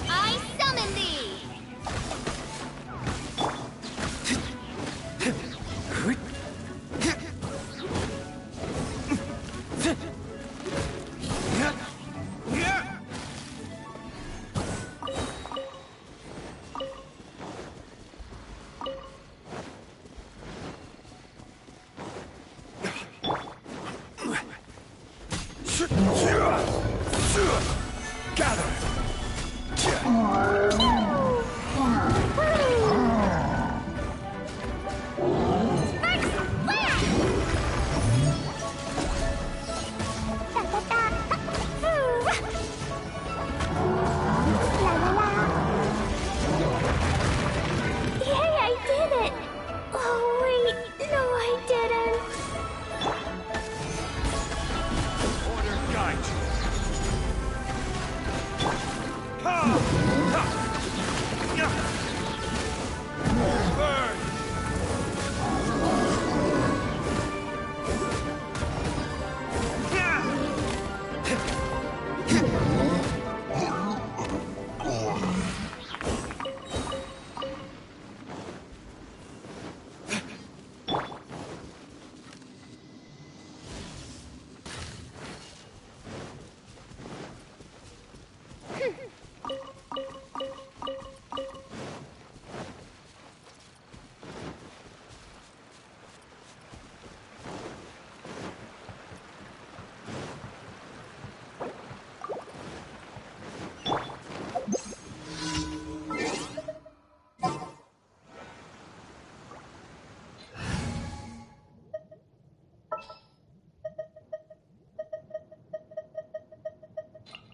I summon thee!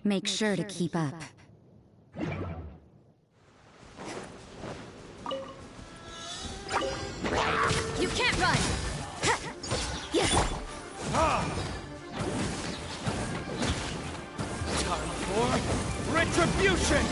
Make sure to keep up. You can't run! Time for retribution!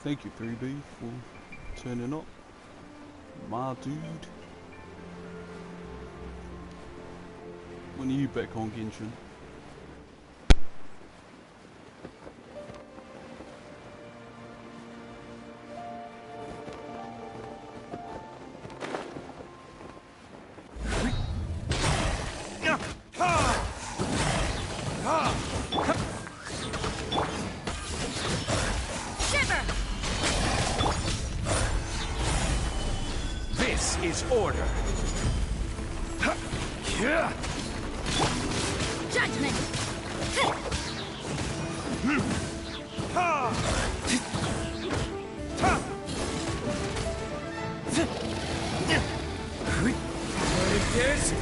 Thank you, 3B, for turning up. My dude. When are you back on Genshin? Is order. Judgment! What is this?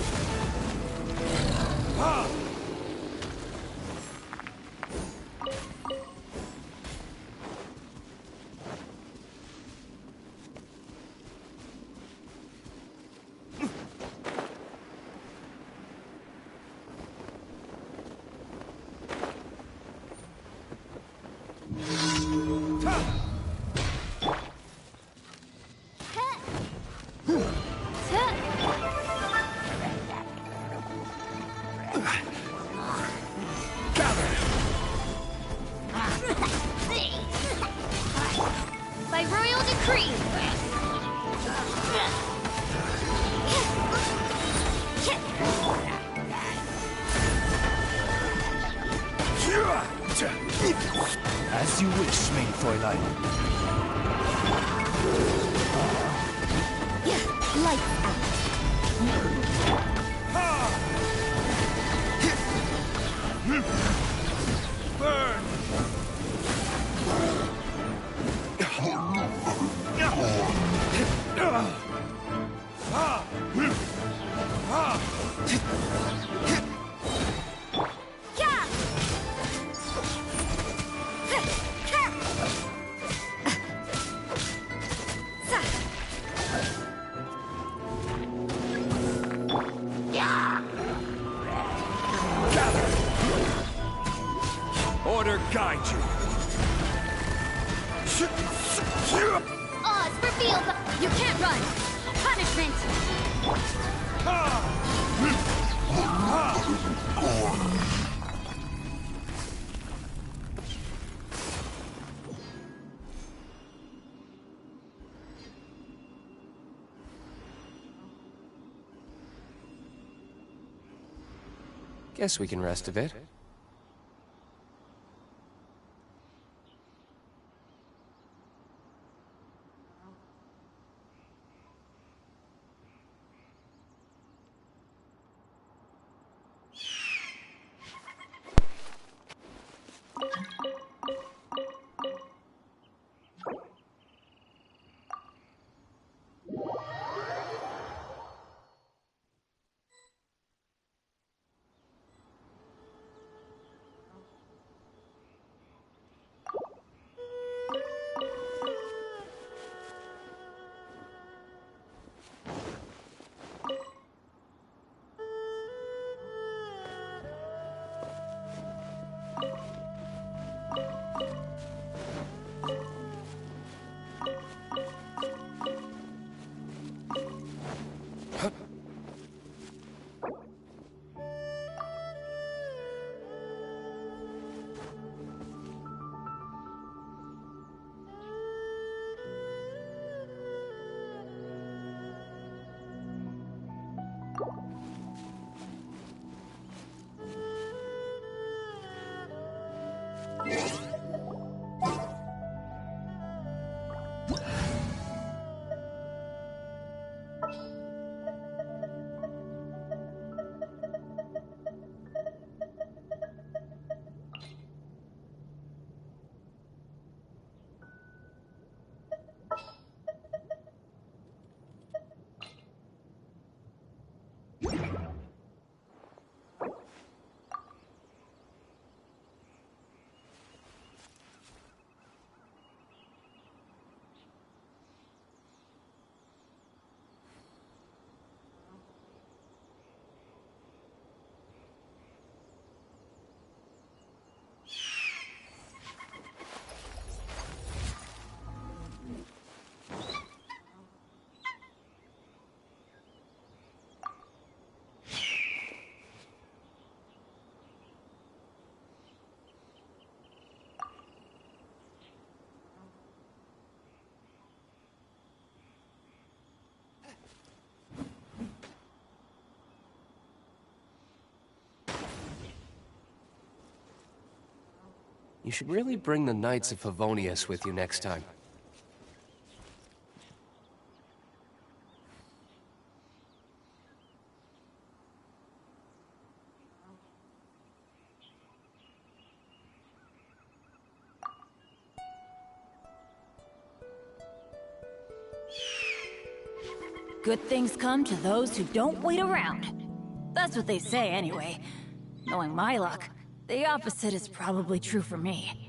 As you wish, mein Fräulein. Lights out. Burn! Order guide you. Oz for field. You can't run. Punishment. Guess we can rest a bit. You should really bring the Knights of Favonius with you next time. Good things come to those who don't wait around. That's what they say anyway. Knowing my luck, the opposite is probably true for me.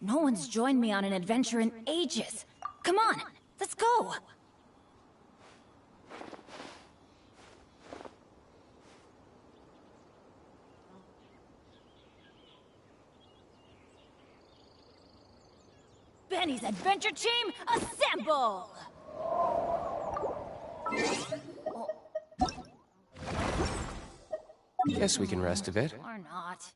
No one's joined me on an adventure in ages. Come on, let's go! Benny's adventure team, assemble! Guess we can rest a bit. Or not.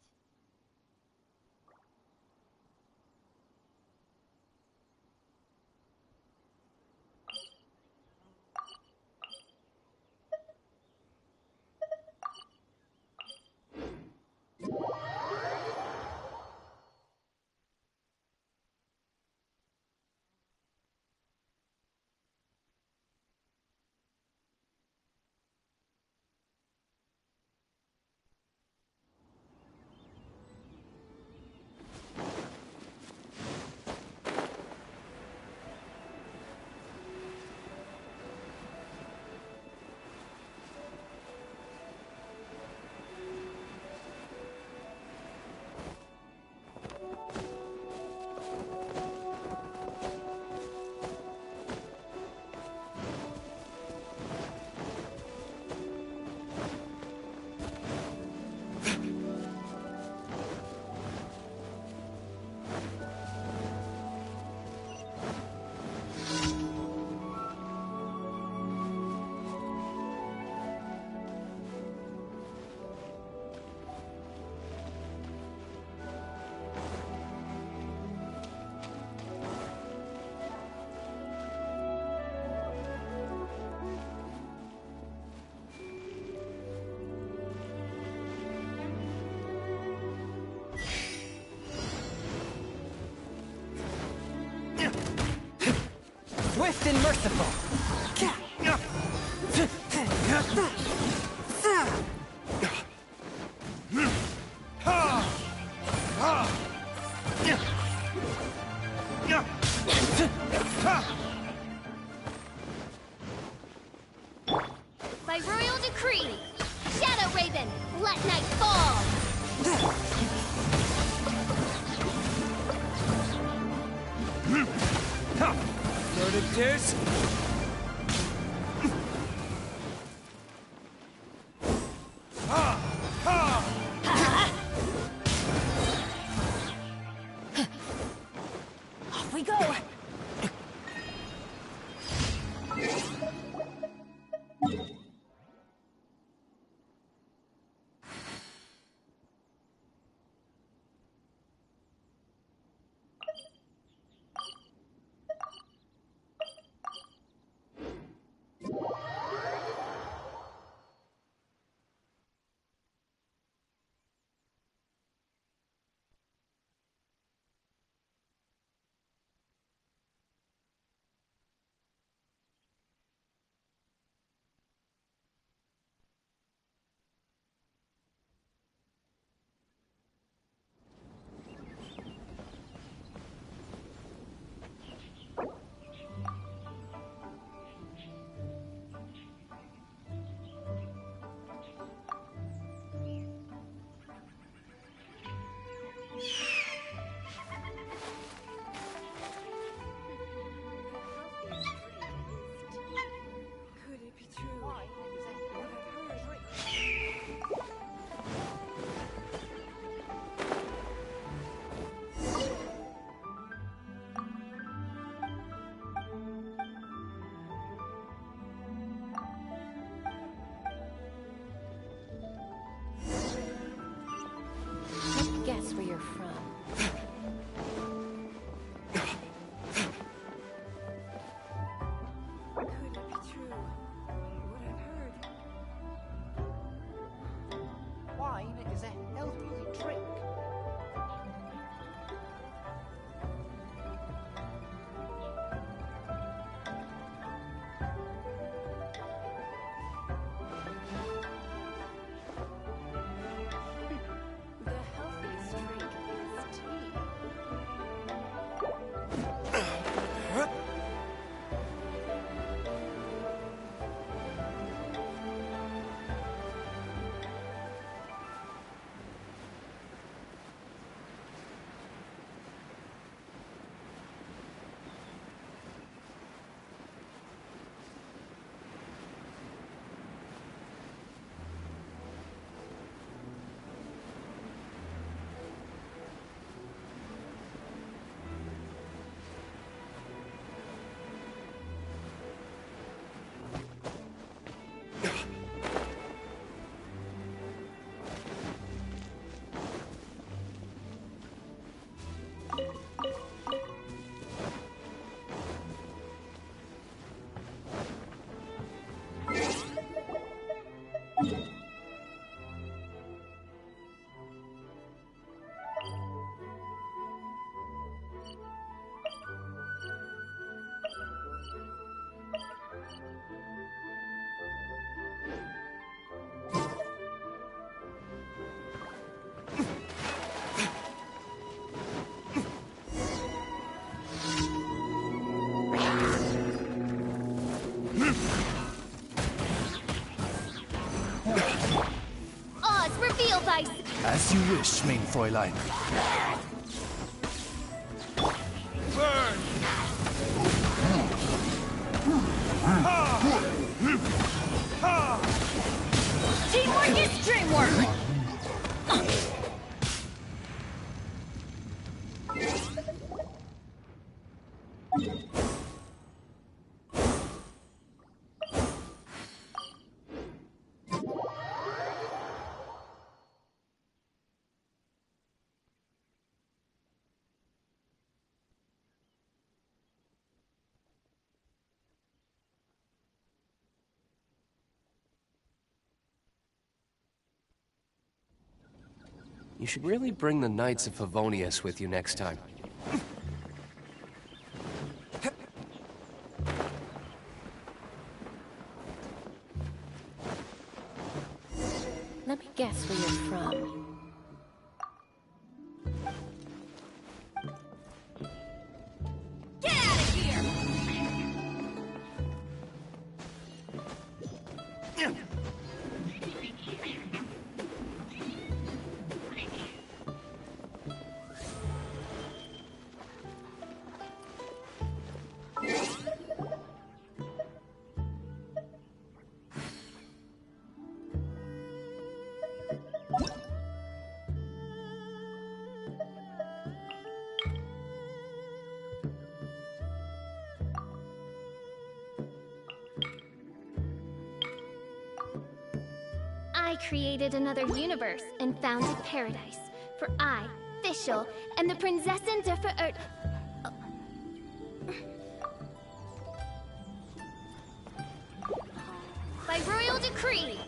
Swift and merciful. By royal decree, Shadow Raven, let night fall! Go to Deuce. Off we go! As you wish, main Fräulein. Burn! Teamwork is dreamwork! You should really bring the Knights of Favonius with you next time. Let me guess where you're from. Get out of here! I created another universe and founded paradise. For I, Fischl, am the Prinzessin der Verirrt... By royal decree!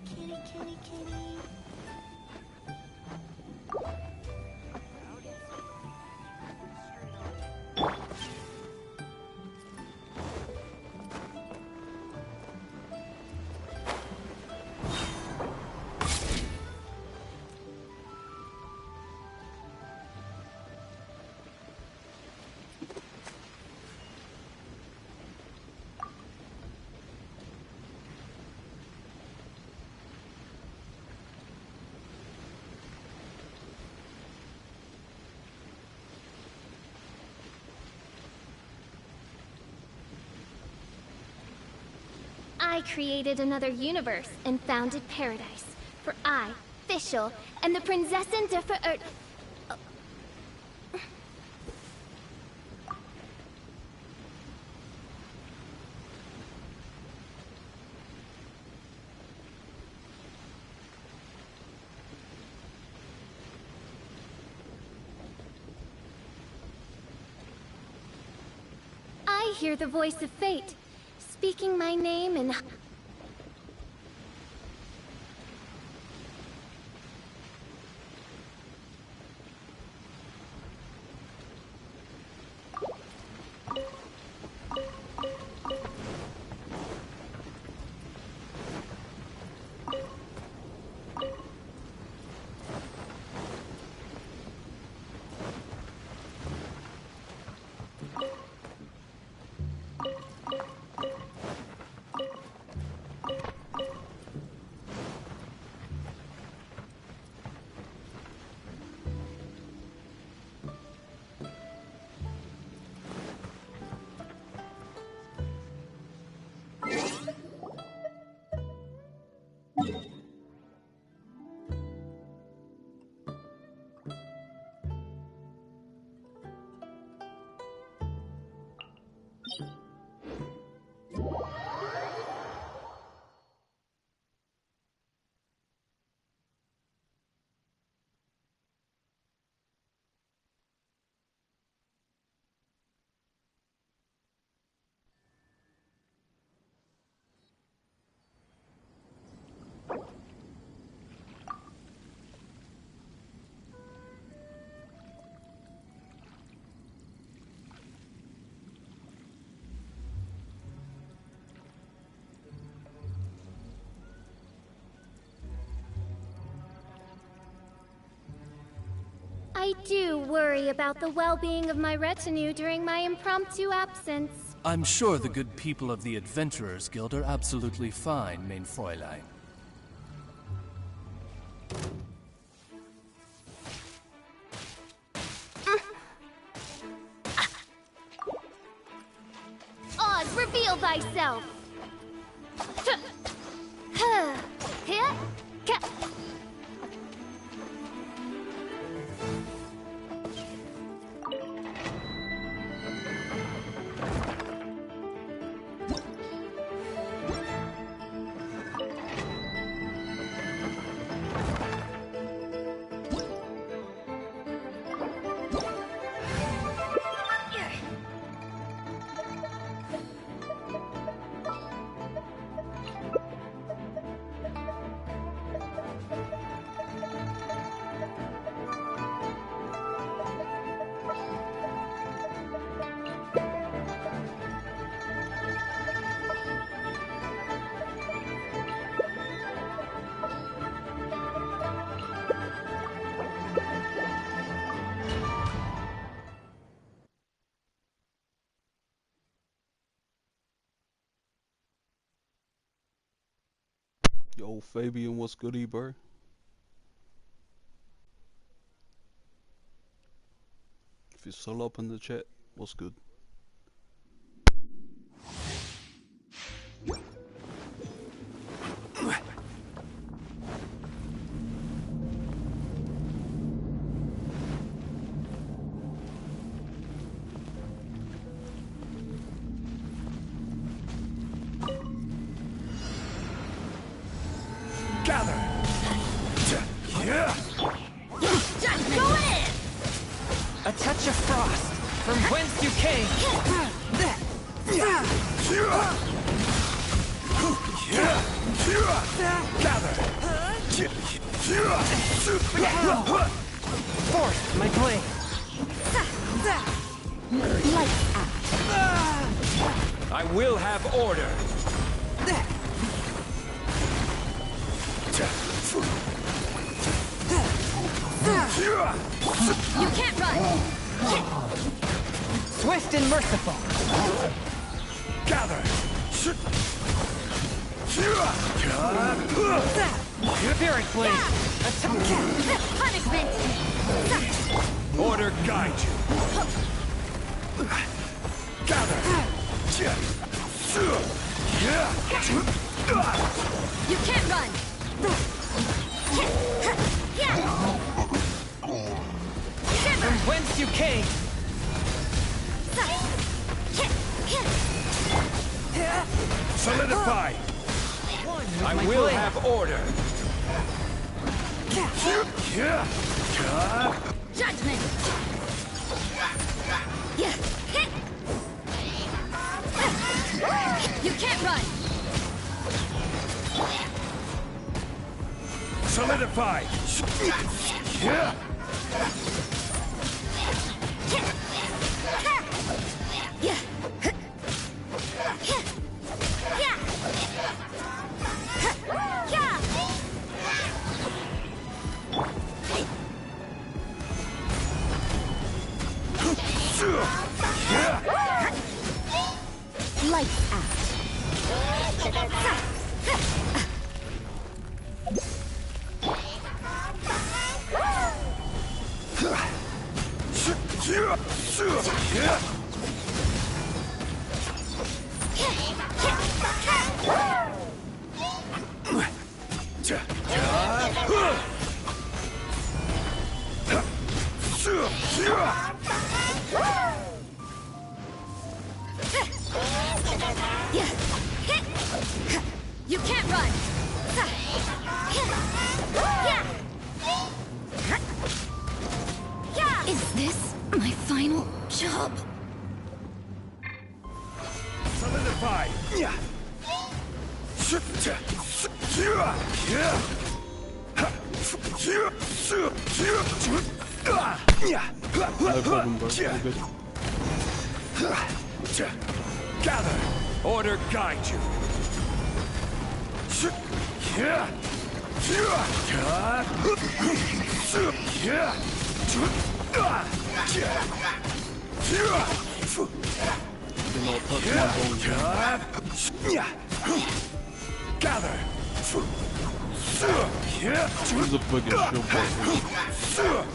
Kitty, kitty, kitty. I created another universe and founded paradise. For I, Fischl, am the Prinzessin der Verirrt... I hear the voice of fate, speaking my name and... I do worry about the well-being of my retinue during my impromptu absence. I'm sure the good people of the Adventurers Guild are absolutely fine, main Fräulein. Reveal thyself! Yo, Fabian, what's goody, bro? If you're still up in the chat, what's good? Gather! Yeah! Just go in! A touch of frost, from whence you came. Gather! Force my blade. I will have order! You can't run! Swift and merciful. Gather! Spirit blade. Punishment! Order guide you! Gather! You can't run! From whence you came. Solidify! I will have order! Judgment! You can't run! Solidify! Lights out. You can't run! Is this my final job? Solidify! No problem, bro. All good. Gather! Order guide you! Do not touch my bones. Gather! He's the biggest shield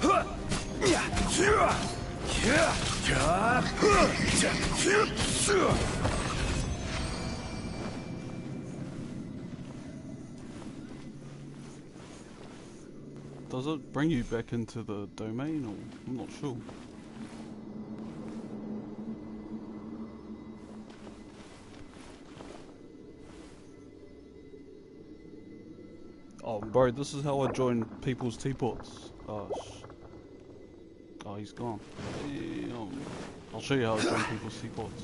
bro. Does it bring you back into the domain, or I'm not sure. Oh, bro, this is how I join people's teapots. Oh, he's gone. Damn. I'll show you how I join people's teapots.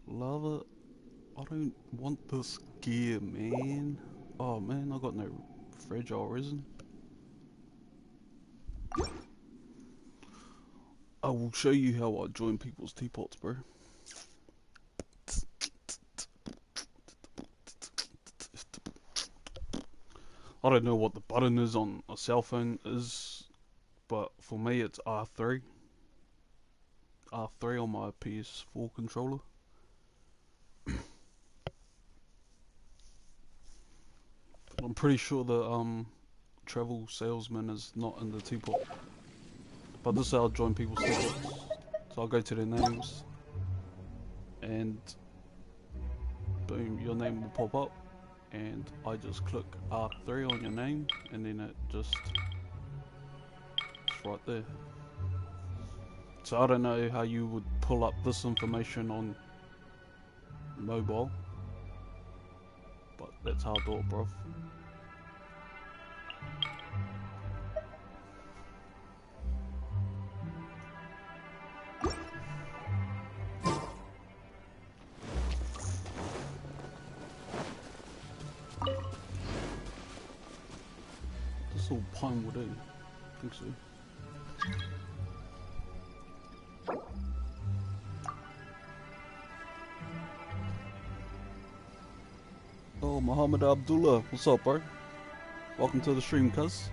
Lava, I don't want this gear, man. Oh man, I got no fragile resin. I will show you how I join people's teapots, bro. I don't know what the button is on a cell phone is, but for me it's R3. R3 on my PS4 controller. I'm pretty sure the travel salesman is not in the teapot. But this is how I join people's teapots. So I'll go to their names and boom, your name will pop up, and I just click R3 on your name, and then it's right there. So I don't know how you would pull up this information on mobile, but that's how I do it, bruv. This all pine wood, eh? I think so. Oh, Muhammad Abdullah, what's up, bro? Welcome to the stream, cuz.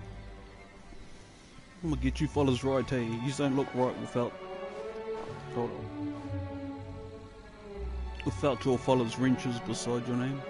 I'm gonna get you fellas right, hey. You don't look right without... Hold on. Without your fellas wrenches beside your name.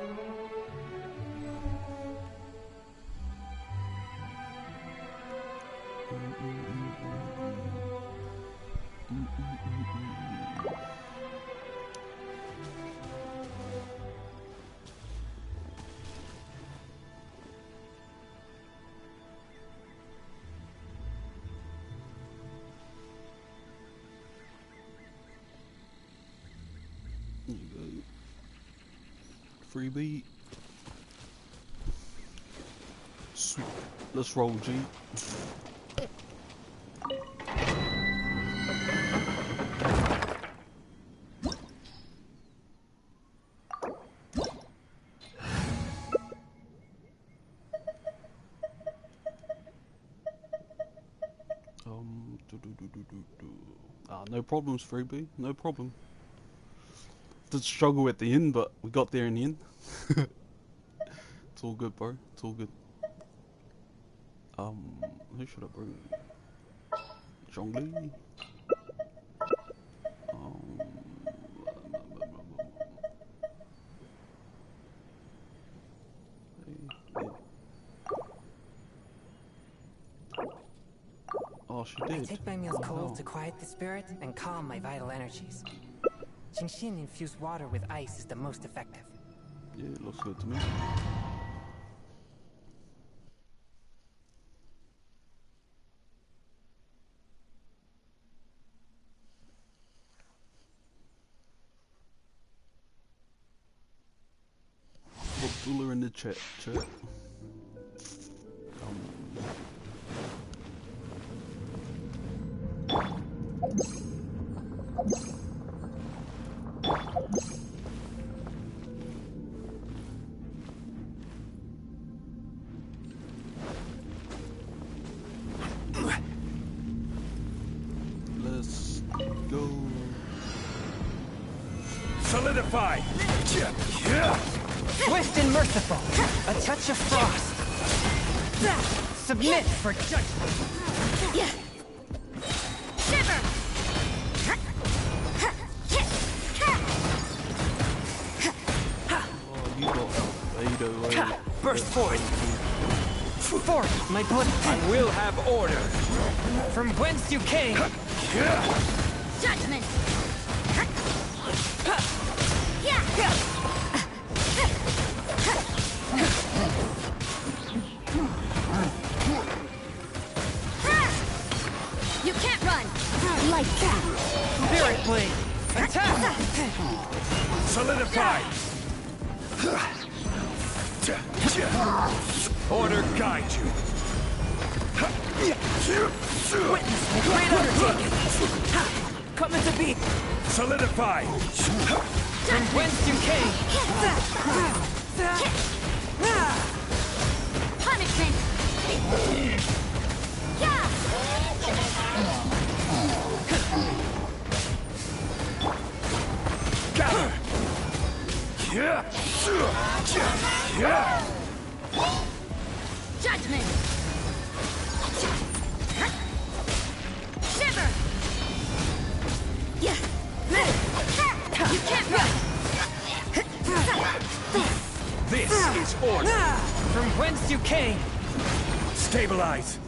Freebie. Sweet. Let's roll, G. No problems, Freebie. No problem. Did struggle at the end, but we got there in the end. It's all good, bro. It's all good. Who should I bring? Zhongli? Oh, she did. I take my meals cold to quiet the spirit and calm my vital energies. Genshin infused water with ice is the most effective. Yeah, it looks good to me. Abdullah in the chat. Let's go. Solidify! Swift and merciful, a touch of frost. Submit for judgment. Shiver! burst forth. Forth, my blood. I will have order. From whence you came. Judgment! You can't run! Like that! Spirit blade. Attack! Solidify! Order guide you. Witness my great undertaking. Come into being. Solidify! From whence you came. Punishment! Gather! Judgment! Shiver! You can't run! This is order. From whence you came. Stabilize.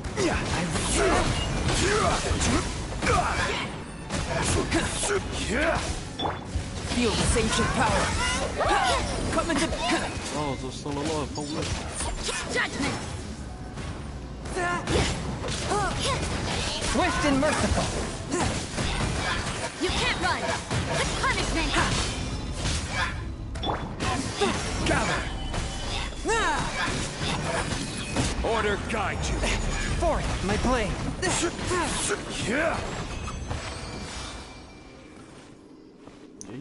Feel this ancient power. Come into. Oh, they're still alive. Holy. Judgment! Swift and merciful. You can't run! Punishment! Gather. Order guide you. Forth, my blade. Yeah,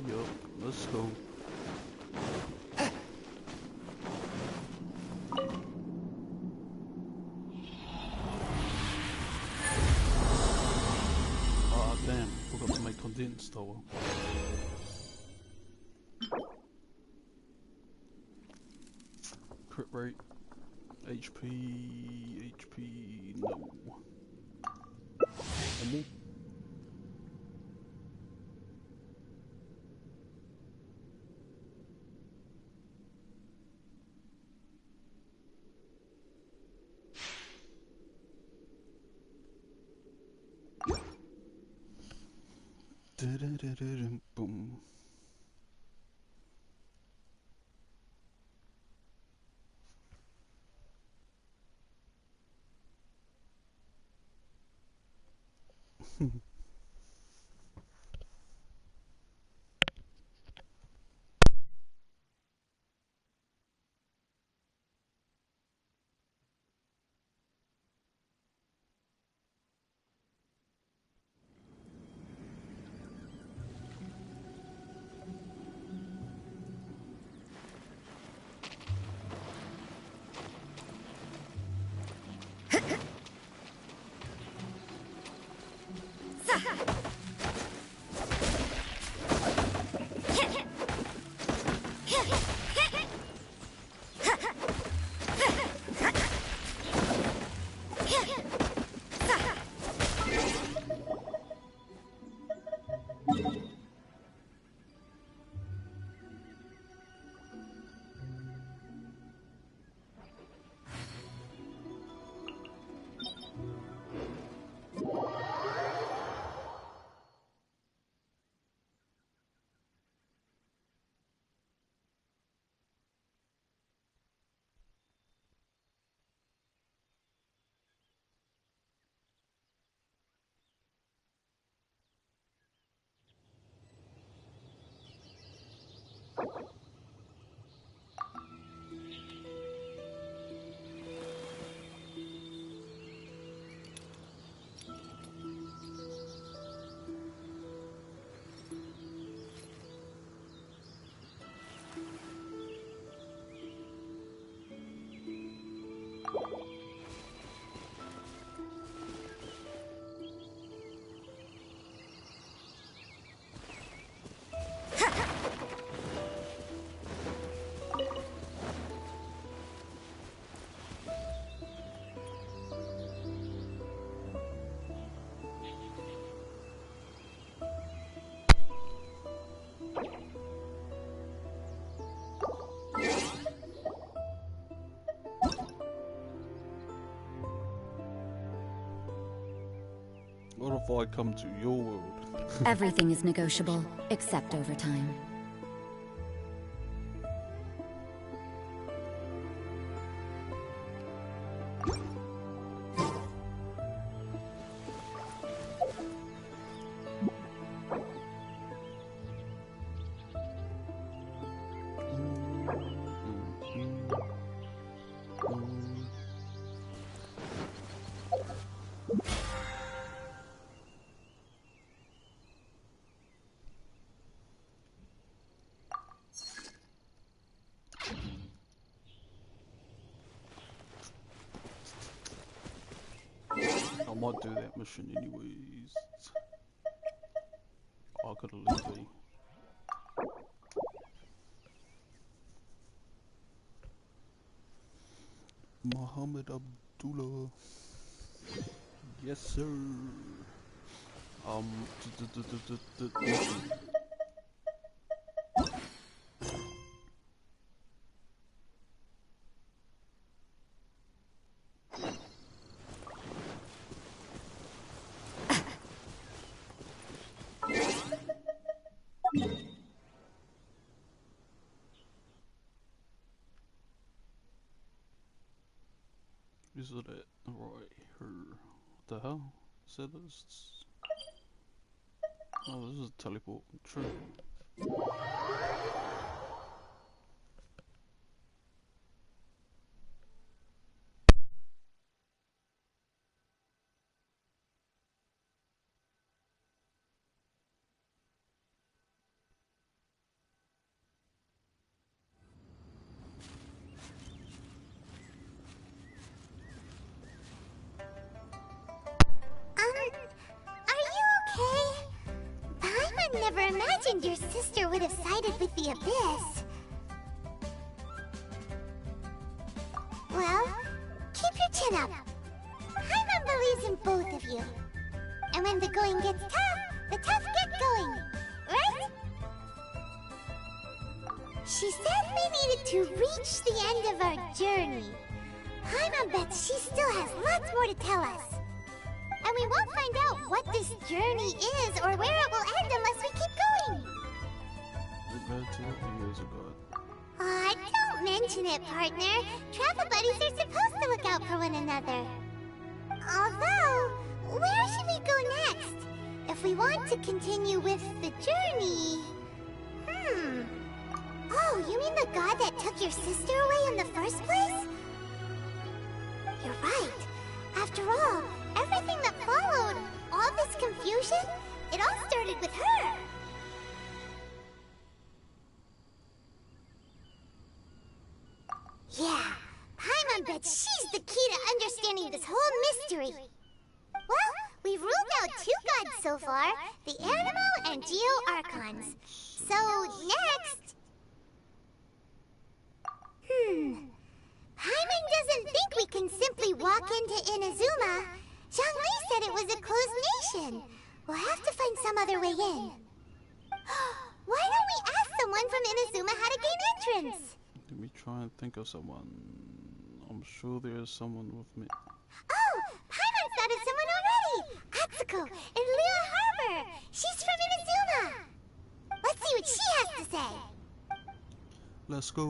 yo, let's go. Ah, damn, forgot to make condensed tower. Crit rate, HP, no. Normal. Boom. if I come to your world? Everything is negotiable, except overtime. I might do that mission anyways. I gotta leave me. Muhammad Abdullah. Yes, sir. Mission. Is it right here? What the hell? Said this. Oh, this is a teleport. True. Are you okay? Paimon never imagined your sister would have sided with the Abyss. Well, keep your chin up. Paimon believes in both of you. And when the going gets tough, the tough get going. Right? She said we needed to reach the end of our journey. Paimon bets she still has lots more to tell us. And we won't find out what this journey is or where it will end unless we keep going. Aw, don't mention it, partner. Travel buddies are supposed to look out for one another. Although, where should we go next? If we want to continue with the journey... Oh, you mean the god that took your sister away in the first place? You're right. After all, everything that followed, all this confusion, it all started with her. Yeah, Paimon bets she's the key to understanding this whole mystery. Well, we've ruled out two gods so far, the Animo and Geo Archons. So, next... Paimon doesn't think we can simply walk into Inazuma. Zhongli said it was a closed nation. We'll have to find some other way in. Why don't we ask someone from Inazuma how to gain entrance? Let me try and think of someone. I'm sure there's someone with me. Oh, Paimon thought of someone already! Atsuko in Liyue Harbor! She's from Inazuma! Let's see what she has to say! Let's go!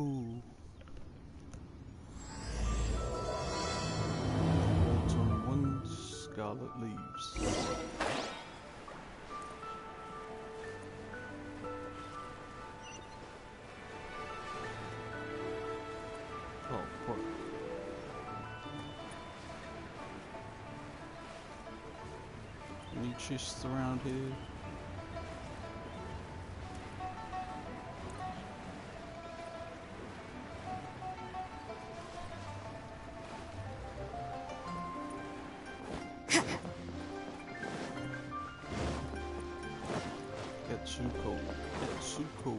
Autumn wind, scarlet leaves. Oh, fuck. Any chests around here? Etsuko. Etsuko.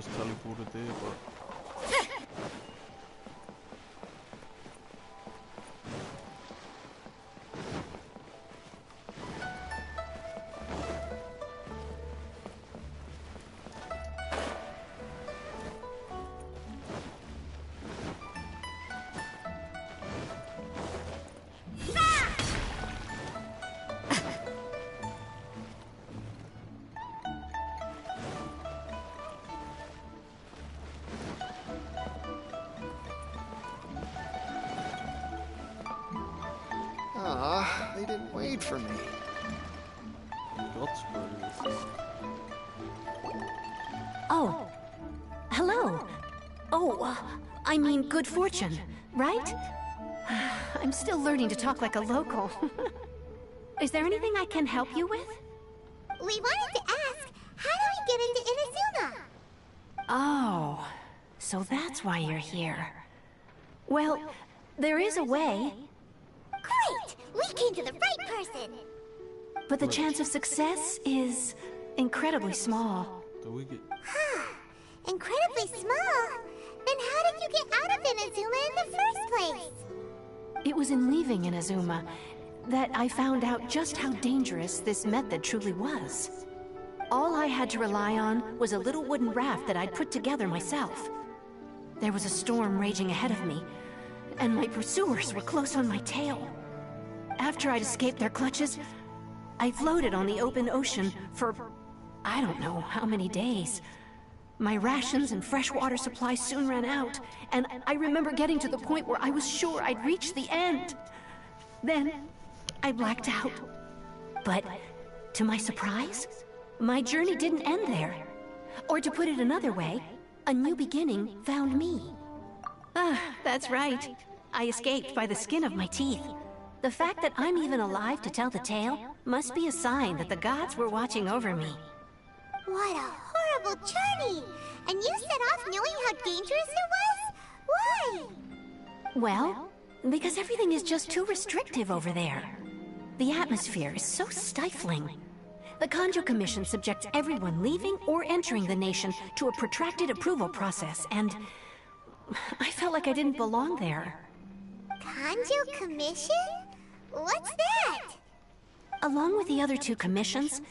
just teleported there, but... They didn't wait for me. Oh. Hello. Oh, I mean good fortune, right? I'm still learning to talk like a local. Is there anything I can help you with? We wanted to ask, how do we get into Inazuma? Oh, so that's why you're here. Well, there is a way. Great! We came to the right person! But the chance of success is incredibly small. Do we get... Incredibly small? Then how did you get out of Inazuma in the first place? It was in leaving Inazuma that I found out just how dangerous this method truly was. All I had to rely on was a little wooden raft that I'd put together myself. There was a storm raging ahead of me, and my pursuers were close on my tail. After I'd escaped their clutches, I floated on the open ocean for I don't know how many days. My rations and fresh water supply soon ran out, and I remember getting to the point where I was sure I'd reached the end. Then, I blacked out. But, to my surprise, my journey didn't end there. Or to put it another way, a new beginning found me. That's right. I escaped by the skin of my teeth. The fact that I'm even alive to tell the tale must be a sign that the gods were watching over me. What a horrible journey! And you set off knowing how dangerous it was? Why? Well, because everything is just too restrictive over there. The atmosphere is so stifling. The Kanjo Commission subjects everyone leaving or entering the nation to a protracted approval process, and I felt like I didn't belong there. Kanjo Commission? What's that? Along with the other two commissions,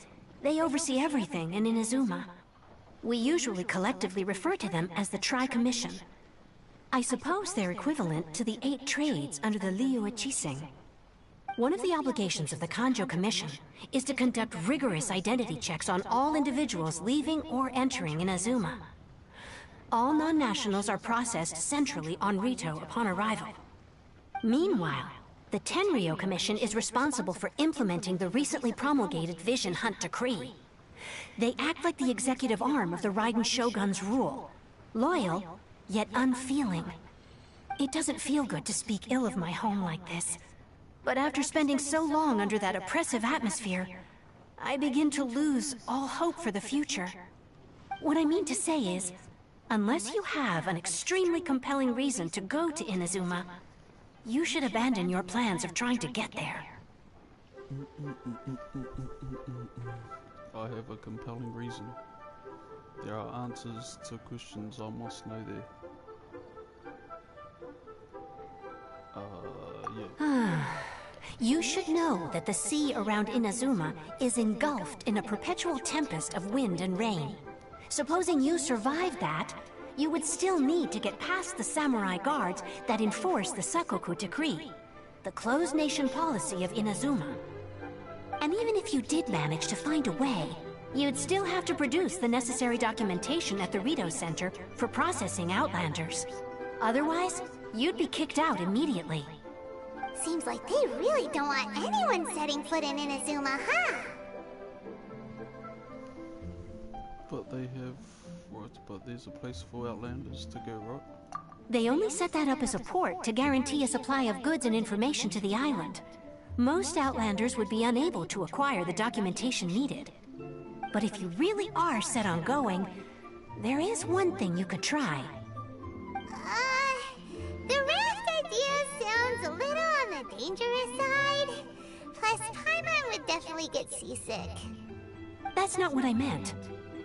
they oversee everything in Inazuma. We usually collectively refer to them as the Tri-Commission. I suppose they're equivalent to the 8 trades under the Liu Ichising. One of the obligations of the Kanjo Commission is to conduct rigorous identity checks on all individuals leaving or entering Inazuma. All non-nationals are processed centrally on Rito upon arrival. Meanwhile, the Tenryo Commission is responsible for implementing the recently promulgated Vision Hunt Decree. They act like the executive arm of the Raiden Shogun's rule. Loyal, yet unfeeling. It doesn't feel good to speak ill of my home like this. But after spending so long under that oppressive atmosphere, I begin to lose all hope for the future. What I mean to say is, unless you have an extremely compelling reason to go to Inazuma, you should abandon your plans of trying to get there. I have a compelling reason. There are answers to questions I must know there. Yeah. You should know that the sea around Inazuma is engulfed in a perpetual tempest of wind and rain. Supposing you survived that, you would still need to get past the samurai guards that enforce the Sakoku Decree, the closed nation policy of Inazuma. And even if you did manage to find a way, you'd still have to produce the necessary documentation at the Rito Center for processing Outlanders. Otherwise, you'd be kicked out immediately. Seems like they really don't want anyone setting foot in Inazuma, huh? But they have... Right, but there's a place for Outlanders to go, right? They only set that up as a port to guarantee a supply of goods and information to the island. Most Outlanders would be unable to acquire the documentation needed. But if you really are set on going, there is one thing you could try. The raft idea sounds a little on the dangerous side. Plus, Paimon would definitely get seasick. That's not what I meant.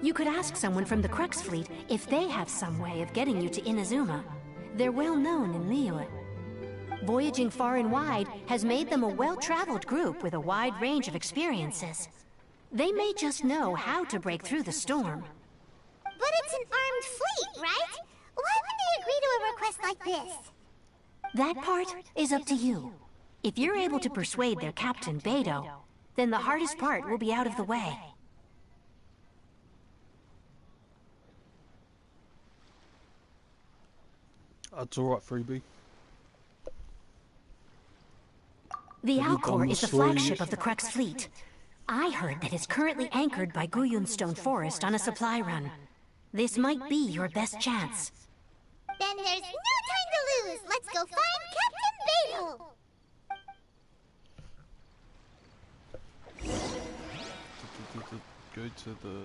You could ask someone from the Crux fleet if they have some way of getting you to Inazuma. They're well known in Liyue. Voyaging far and wide has made them a well-traveled group with a wide range of experiences. They may just know how to break through the storm. But it's an armed fleet, right? Why would they agree to a request like this? That part is up to you. If you're able to persuade their captain, Beidou, then the hardest part will be out of the way. That's alright, Freebie. The Alcor is the flagship of the Crux fleet. I heard that it's currently anchored by Guyunstone Forest on a supply run. This might be your best chance. Then there's no time to lose! Let's go find Captain Beidou! Go to the...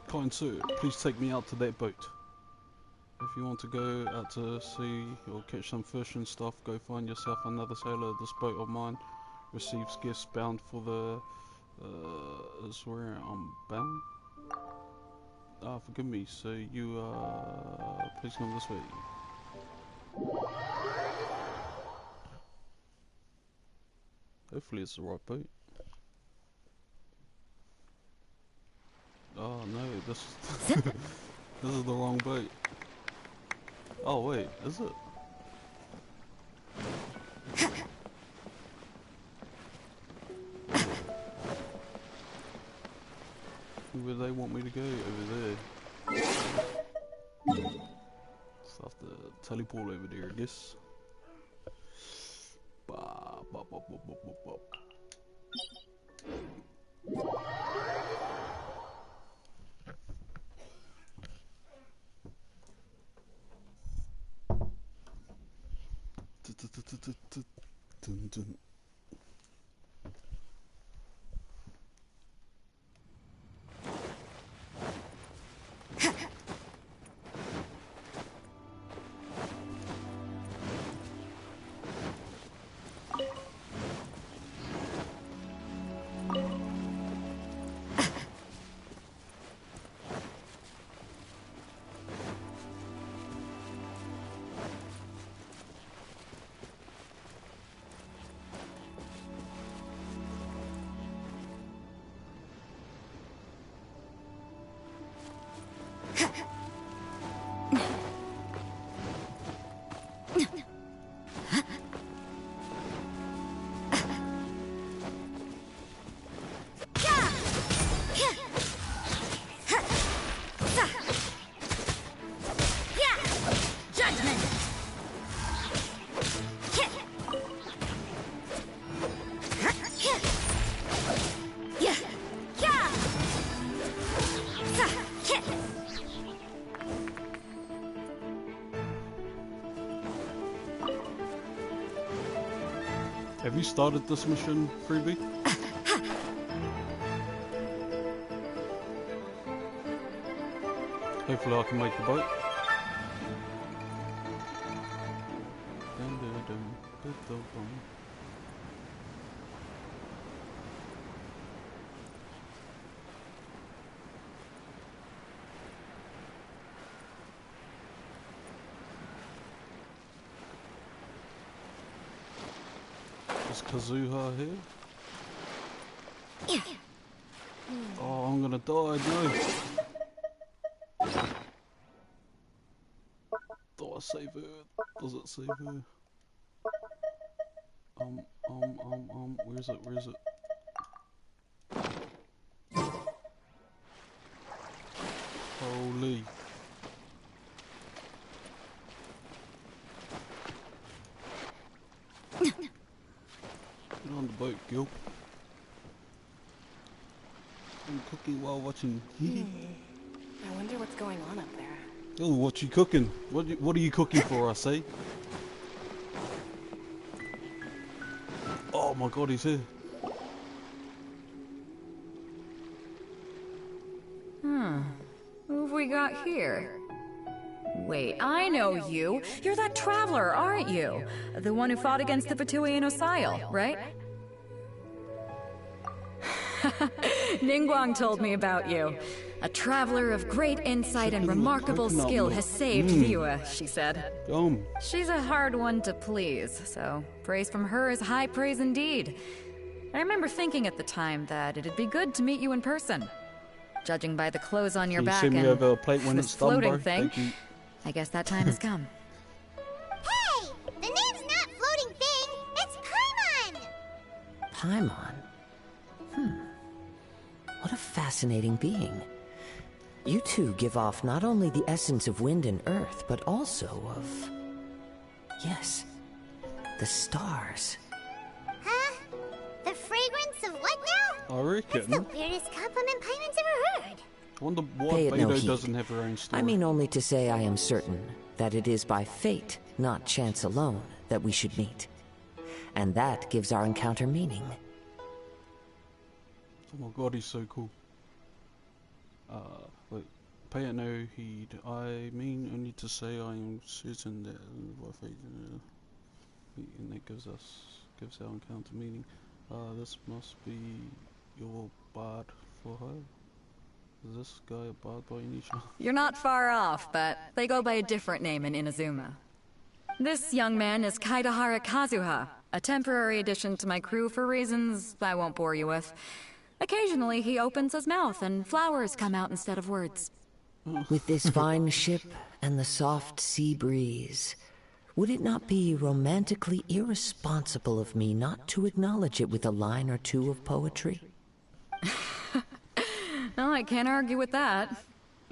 Kind sir, please take me out to that boat. If you want to go out to sea or catch some fish and stuff, go find yourself another sailor. This boat of mine receives gifts bound for the... is where I'm bound? Forgive me, so you, please come this way. Hopefully it's the right boat. Oh no, this this is the wrong boat. Oh wait, is it? Where they want me to go? Over there. So I have to teleport over there, I guess. Have you started this mission, Freebie? Hopefully I can make the boat. Is Kazuha here? Oh, I'm gonna die, no. Do I save her? Does it save her? Where is it? Where is it? Holy. Get on the boat, Gil. I'm cooking while watching. I wonder what's going on up there. Oh, what you cooking? What are you cooking for, I say? Oh my god, he's here. Who have we got here? Wait, I know you. You're that traveler, aren't you? The one who fought against the Fatui and Osile, right? Ningguang told me about you. A traveler of great insight and remarkable skill has saved Liyue, she said. She's a hard one to please, so praise from her is high praise indeed. I remember thinking at the time that it'd be good to meet you in person. Judging by the clothes on your back and this floating thing, I guess that time has come. Hey! The name's not Floating Thing, it's Paimon! Paimon? What a fascinating being. You two give off not only the essence of wind and earth, but also of... yes, the stars. Huh? The fragrance of what now? I reckon. That's the weirdest compliment Paimon's ever heard. I wonder why Pay it no Beidou heed. doesn't have her own story. I mean only to say I am certain that it is by fate, not chance alone, that we should meet. And that gives our encounter meaning. Oh my god, he's so cool. Wait, pay it no heed. I mean only to say I am certain that by fate, and that gives our encounter meaning. This must be your bard for her. Is this guy a bard by any chance? You're not far off, but they go by a different name in Inazuma. This young man is Kaidahara Kazuha, a temporary addition to my crew for reasons I won't bore you with. Occasionally he opens his mouth and flowers come out instead of words. With this fine ship and the soft sea breeze, would it not be romantically irresponsible of me not to acknowledge it with a line or two of poetry? Well, I can't argue with that.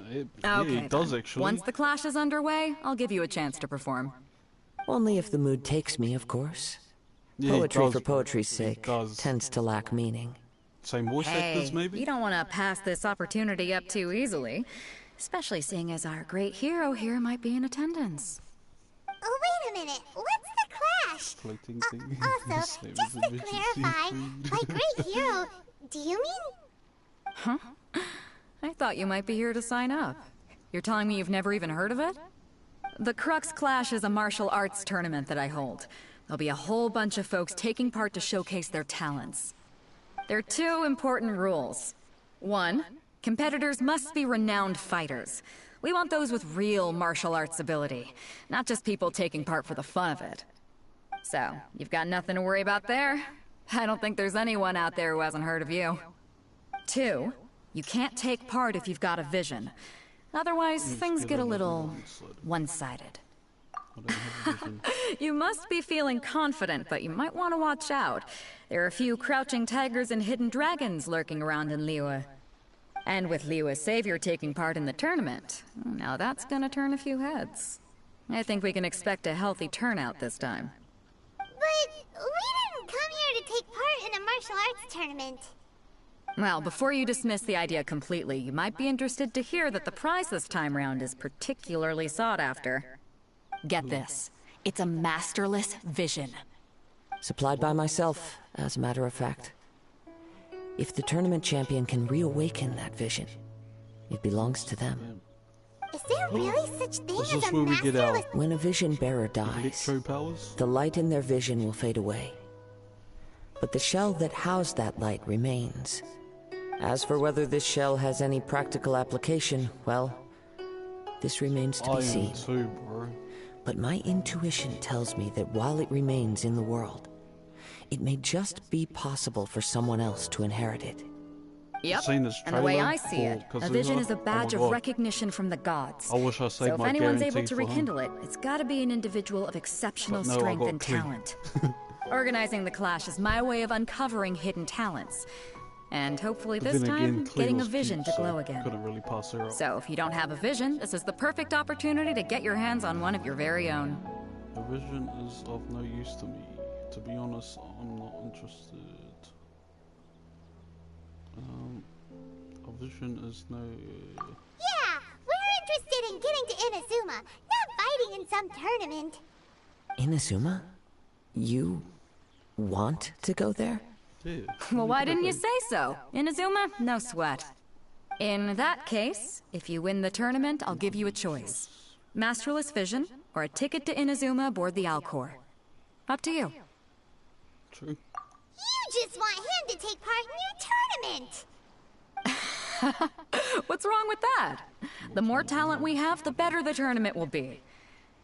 Okay, it does actually. Once the clash is underway, I'll give you a chance to perform. Only if the mood takes me, of course. Yeah, Poetry for poetry's sake tends to lack meaning. Same voice actors, maybe? You don't want to pass this opportunity up too easily, especially seeing as our great hero here might be in attendance. Oh, wait a minute. What's the clash? Floating thing. Also, just to clarify, by great hero, do you mean... Huh? I thought you might be here to sign up. You're telling me you've never even heard of it? The Crux Clash is a martial arts tournament that I hold. There'll be a whole bunch of folks taking part to showcase their talents. There are two important rules. One, competitors must be renowned fighters. We want those with real martial arts ability, not just people taking part for the fun of it. So, you've got nothing to worry about there. I don't think there's anyone out there who hasn't heard of you. Two, you can't take part if you've got a vision. Otherwise, things get a little one-sided. You must be feeling confident, but you might want to watch out. There are a few crouching tigers and hidden dragons lurking around in Liyue. And with Liyue's savior taking part in the tournament, now that's gonna turn a few heads. I think we can expect a healthy turnout this time. But we didn't come here to take part in a martial arts tournament. Well, before you dismiss the idea completely, you might be interested to hear that the prize this time round is particularly sought after. Get this. It's a masterless vision. Supplied by myself, as a matter of fact. If the tournament champion can reawaken that vision, it belongs to them. Is there really such thing as a where we get our masterless... When a vision bearer dies, the light in their vision will fade away. But the shell that housed that light remains. As for whether this shell has any practical application, well, this remains to be seen. Too, bro. But my intuition tells me that while it remains in the world, it may just be possible for someone else to inherit it. Yep, and the way I see it, a vision is a badge of recognition from the gods. I wish I saved so if my anyone's able guarantee to for rekindle it, it's gotta be an individual of exceptional But no, I strength got and clean. talent. Organizing the clash is my way of uncovering hidden talents. And hopefully But this then time, again, Clea getting a was vision cute, to so glow again. couldn't really pass her up. So if you don't have a vision, this is the perfect opportunity to get your hands on one of your very own. A vision is of no use to me. To be honest, I'm not interested. A vision is no... Yeah, we're interested in getting to Inazuma, not fighting in some tournament. Inazuma? You want to go there? Yeah. Well, why didn't you say so? Inazuma? No sweat. In that case, if you win the tournament, I'll give you a choice. Masterless Vision, or a ticket to Inazuma aboard the Alcor. Up to you. True. You just want him to take part in your tournament! What's wrong with that? The more talent we have, the better the tournament will be.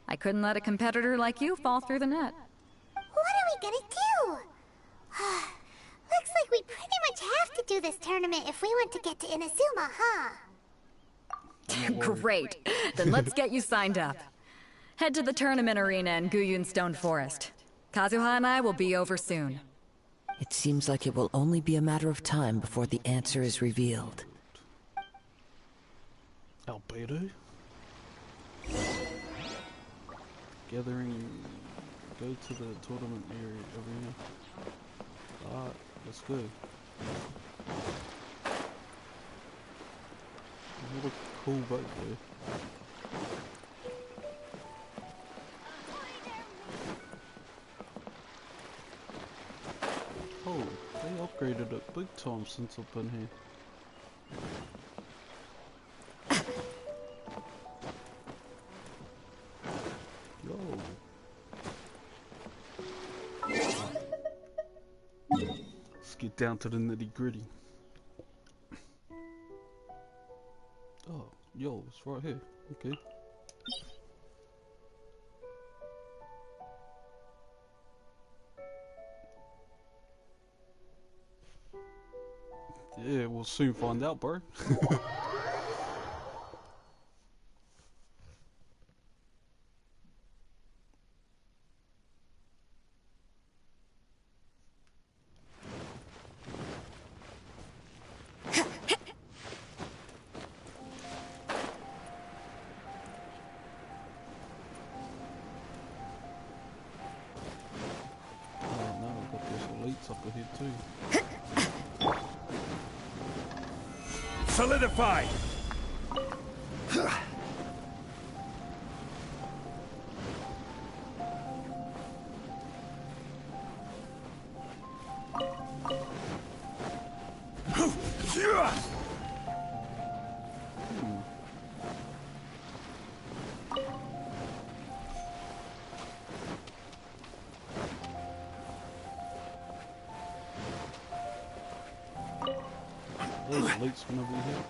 I couldn't let a competitor like you fall through the net. What are we gonna do? Looks like we pretty much have to do this tournament if we want to get to Inazuma, huh? Great. Then let's get you signed up. Head to the tournament arena in Guyun Stone Forest. Kazuha and I will be over soon. It seems like it will only be a matter of time before the answer is revealed. Albedo? Gathering... Go to the tournament arena. Alright, let's go. What a cool boat though. Oh, they upgraded it big time since I've been here. Yo. Let's get down to the nitty gritty. Oh, yo, it's right here. Okay. Yeah, we'll soon find out, bro. Up ahead too. Solidified! Those lights whenever we hit.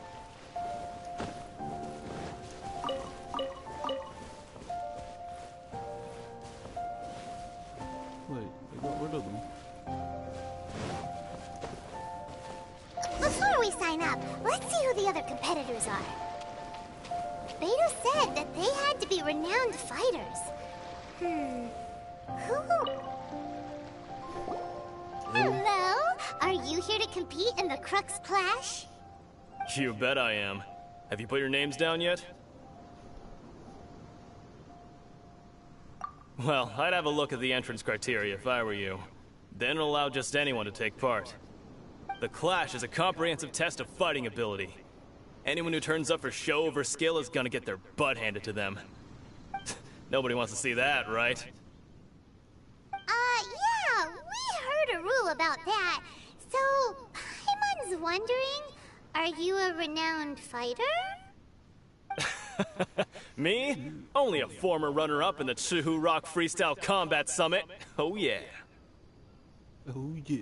Wait, they got rid of them. Before we sign up, let's see who the other competitors are. Beidou said that they had to be renowned fighters. Who? Hello? Are you here to compete in the Crux Clash? You bet I am. Have you put your names down yet? Well, I'd have a look at the entrance criteria if I were you. Then allow just anyone to take part. The Clash is a comprehensive test of fighting ability. Anyone who turns up for show over skill is gonna get their butt handed to them. Nobody wants to see that, right? Yeah, we heard a rule about that. So, Paimon's wondering, are you a renowned fighter? Me? Only a former runner-up in the Chihu Rock Freestyle Combat Summit. Oh yeah. Oh yeah.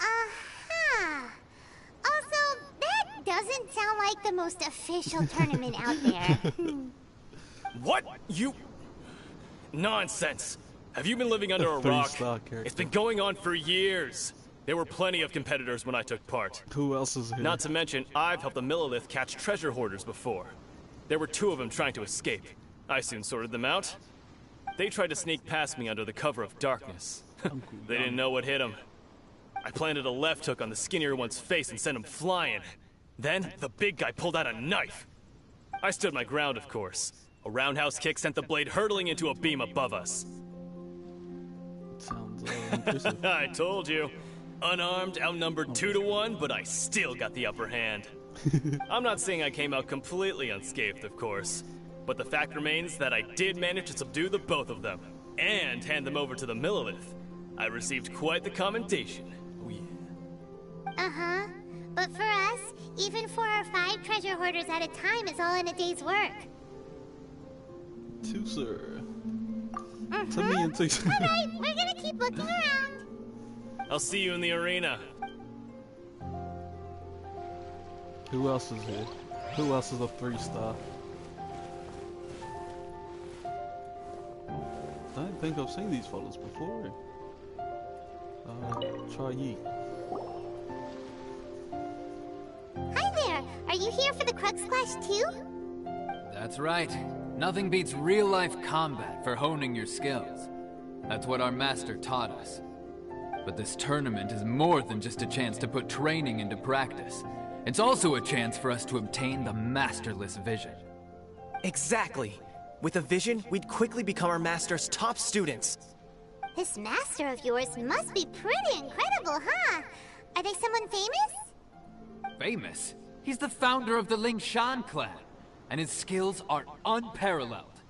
Uh-huh. Also, that doesn't sound like the most official tournament out there. What? You... Nonsense. Have you been living under a rock? It's been going on for years. There were plenty of competitors when I took part. Who else is here? Not to mention, I've helped the Millilith catch treasure hoarders before. There were 2 of them trying to escape. I soon sorted them out. They tried to sneak past me under the cover of darkness. They didn't know what hit them. I planted a left hook on the skinnier one's face and sent him flying. Then, the big guy pulled out a knife. I stood my ground, of course. A roundhouse kick sent the blade hurtling into a beam above us. Sounds impressive. I told you. Unarmed, outnumbered 2 to 1, but I still got the upper hand. I'm not saying I came out completely unscathed, of course. But the fact remains that I did manage to subdue the both of them, and hand them over to the Millilith. I received quite the commendation. Oh yeah. Uh-huh. But for us, even 4 or 5 treasure hoarders at a time is all in a day's work. 2, sir. To me and 2, sir. Alright, we're gonna keep looking around. I'll see you in the arena. Who else is here? Who else is a 3-star? I don't think I've seen these fellas before. Try Yi. Hi there! Are you here for the Crux Clash too? That's right. Nothing beats real-life combat for honing your skills. That's what our master taught us. But this tournament is more than just a chance to put training into practice. It's also a chance for us to obtain the masterless vision. Exactly. With a vision, we'd quickly become our master's top students. This master of yours must be pretty incredible, huh? Are they someone famous? Famous? He's the founder of the Lingshan clan, and his skills are unparalleled.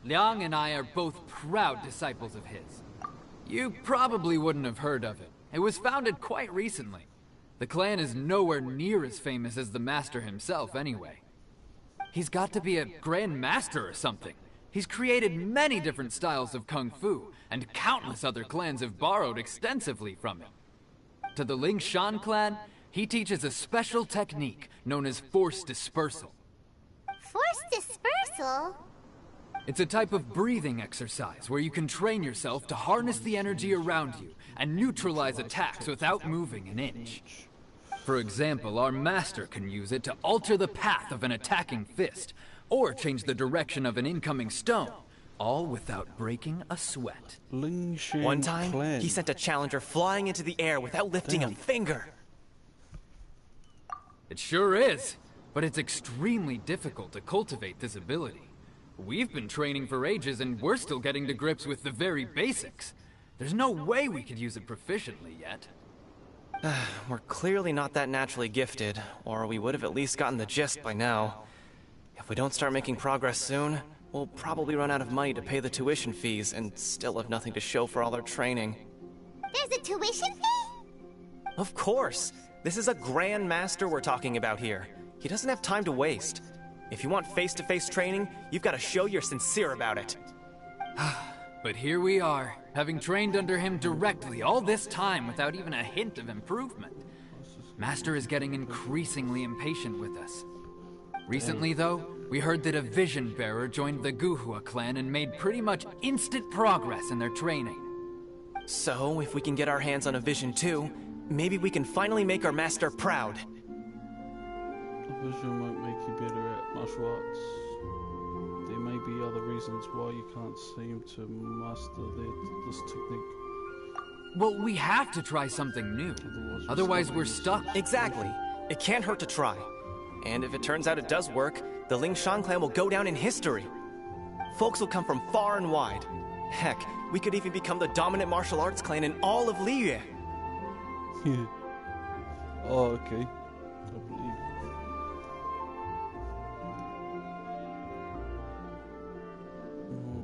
Liang and I are both proud disciples of his. You probably wouldn't have heard of it. It was founded quite recently. The clan is nowhere near as famous as the master himself, anyway. He's got to be a grand master or something. He's created many different styles of kung fu, and countless other clans have borrowed extensively from him. To the Lingshan clan, he teaches a special technique known as force dispersal. Force dispersal? It's a type of breathing exercise where you can train yourself to harness the energy around you and neutralize attacks without moving an inch. For example, our master can use it to alter the path of an attacking fist, or change the direction of an incoming stone, all without breaking a sweat. One time, he sent a challenger flying into the air without lifting a finger. It sure is, but it's extremely difficult to cultivate this ability. We've been training for ages and we're still getting to grips with the very basics. There's no way we could use it proficiently yet. We're clearly not that naturally gifted, or we would have at least gotten the gist by now. If we don't start making progress soon, we'll probably run out of money to pay the tuition fees and still have nothing to show for all our training. There's a tuition fee? Of course! This is a Grand Master we're talking about here. He doesn't have time to waste. If you want face-to-face training, you've got to show you're sincere about it. But here we are, having trained under him directly all this time without even a hint of improvement. Master is getting increasingly impatient with us. Recently, though, we heard that a vision bearer joined the Guhua clan and made pretty much instant progress in their training. So, if we can get our hands on a vision too, maybe we can finally make our master proud. A vision won't make you better at martial arts. There may be other reasons why you can't seem to master this technique. Well, we have to try something new. Otherwise, we're stuck. Exactly. It can't hurt to try. And if it turns out it does work, the Lingshan clan will go down in history. Folks will come from far and wide. Heck, we could even become the dominant martial arts clan in all of Liyue. Oh, okay. I believe.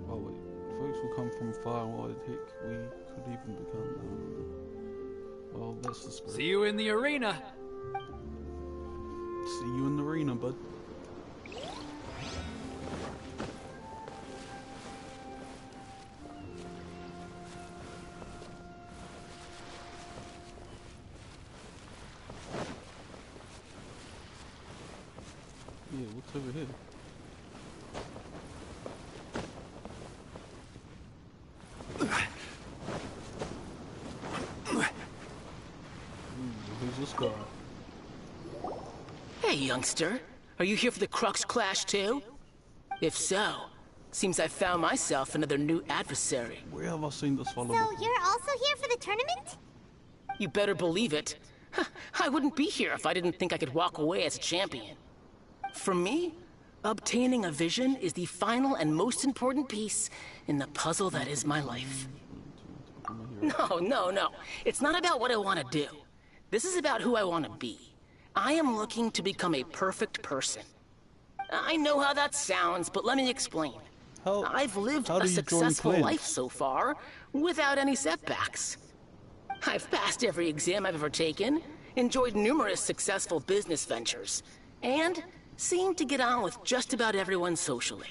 Oh wait, folks will come from far and wide. Heck, we could even become. Well, that's the spirit. See you in the arena. See you in the arena, bud. Yeah, what's over here? Who's this guy? Hey, youngster. Are you here for the Crux Clash too? If so, seems I found myself another new adversary. Where have I seen this fellow? So you're also here for the tournament? You better believe it. I wouldn't be here if I didn't think I could walk away as a champion. For me, obtaining a vision is the final and most important piece in the puzzle that is my life. No. It's not about what I want to do. This is about who I want to be. I am looking to become a perfect person. I know how that sounds, but let me explain. I've lived a successful life so far, without any setbacks. I've passed every exam I've ever taken, enjoyed numerous successful business ventures, and seem to get on with just about everyone socially.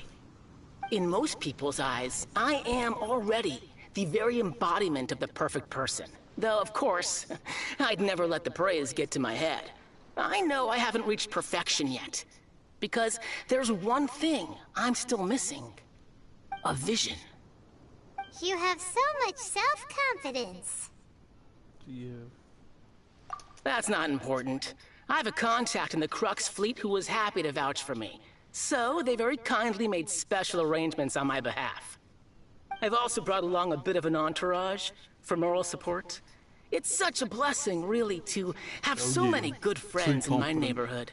In most people's eyes, I am already the very embodiment of the perfect person. Though, of course, I'd never let the praise get to my head. I know I haven't reached perfection yet. Because there's one thing I'm still missing. A vision. You have so much self-confidence. Yeah. That's not important. I have a contact in the Crux fleet who was happy to vouch for me. So, they very kindly made special arrangements on my behalf. I've also brought along a bit of an entourage for moral support. It's such a blessing, really, to have so many good friends in my neighborhood.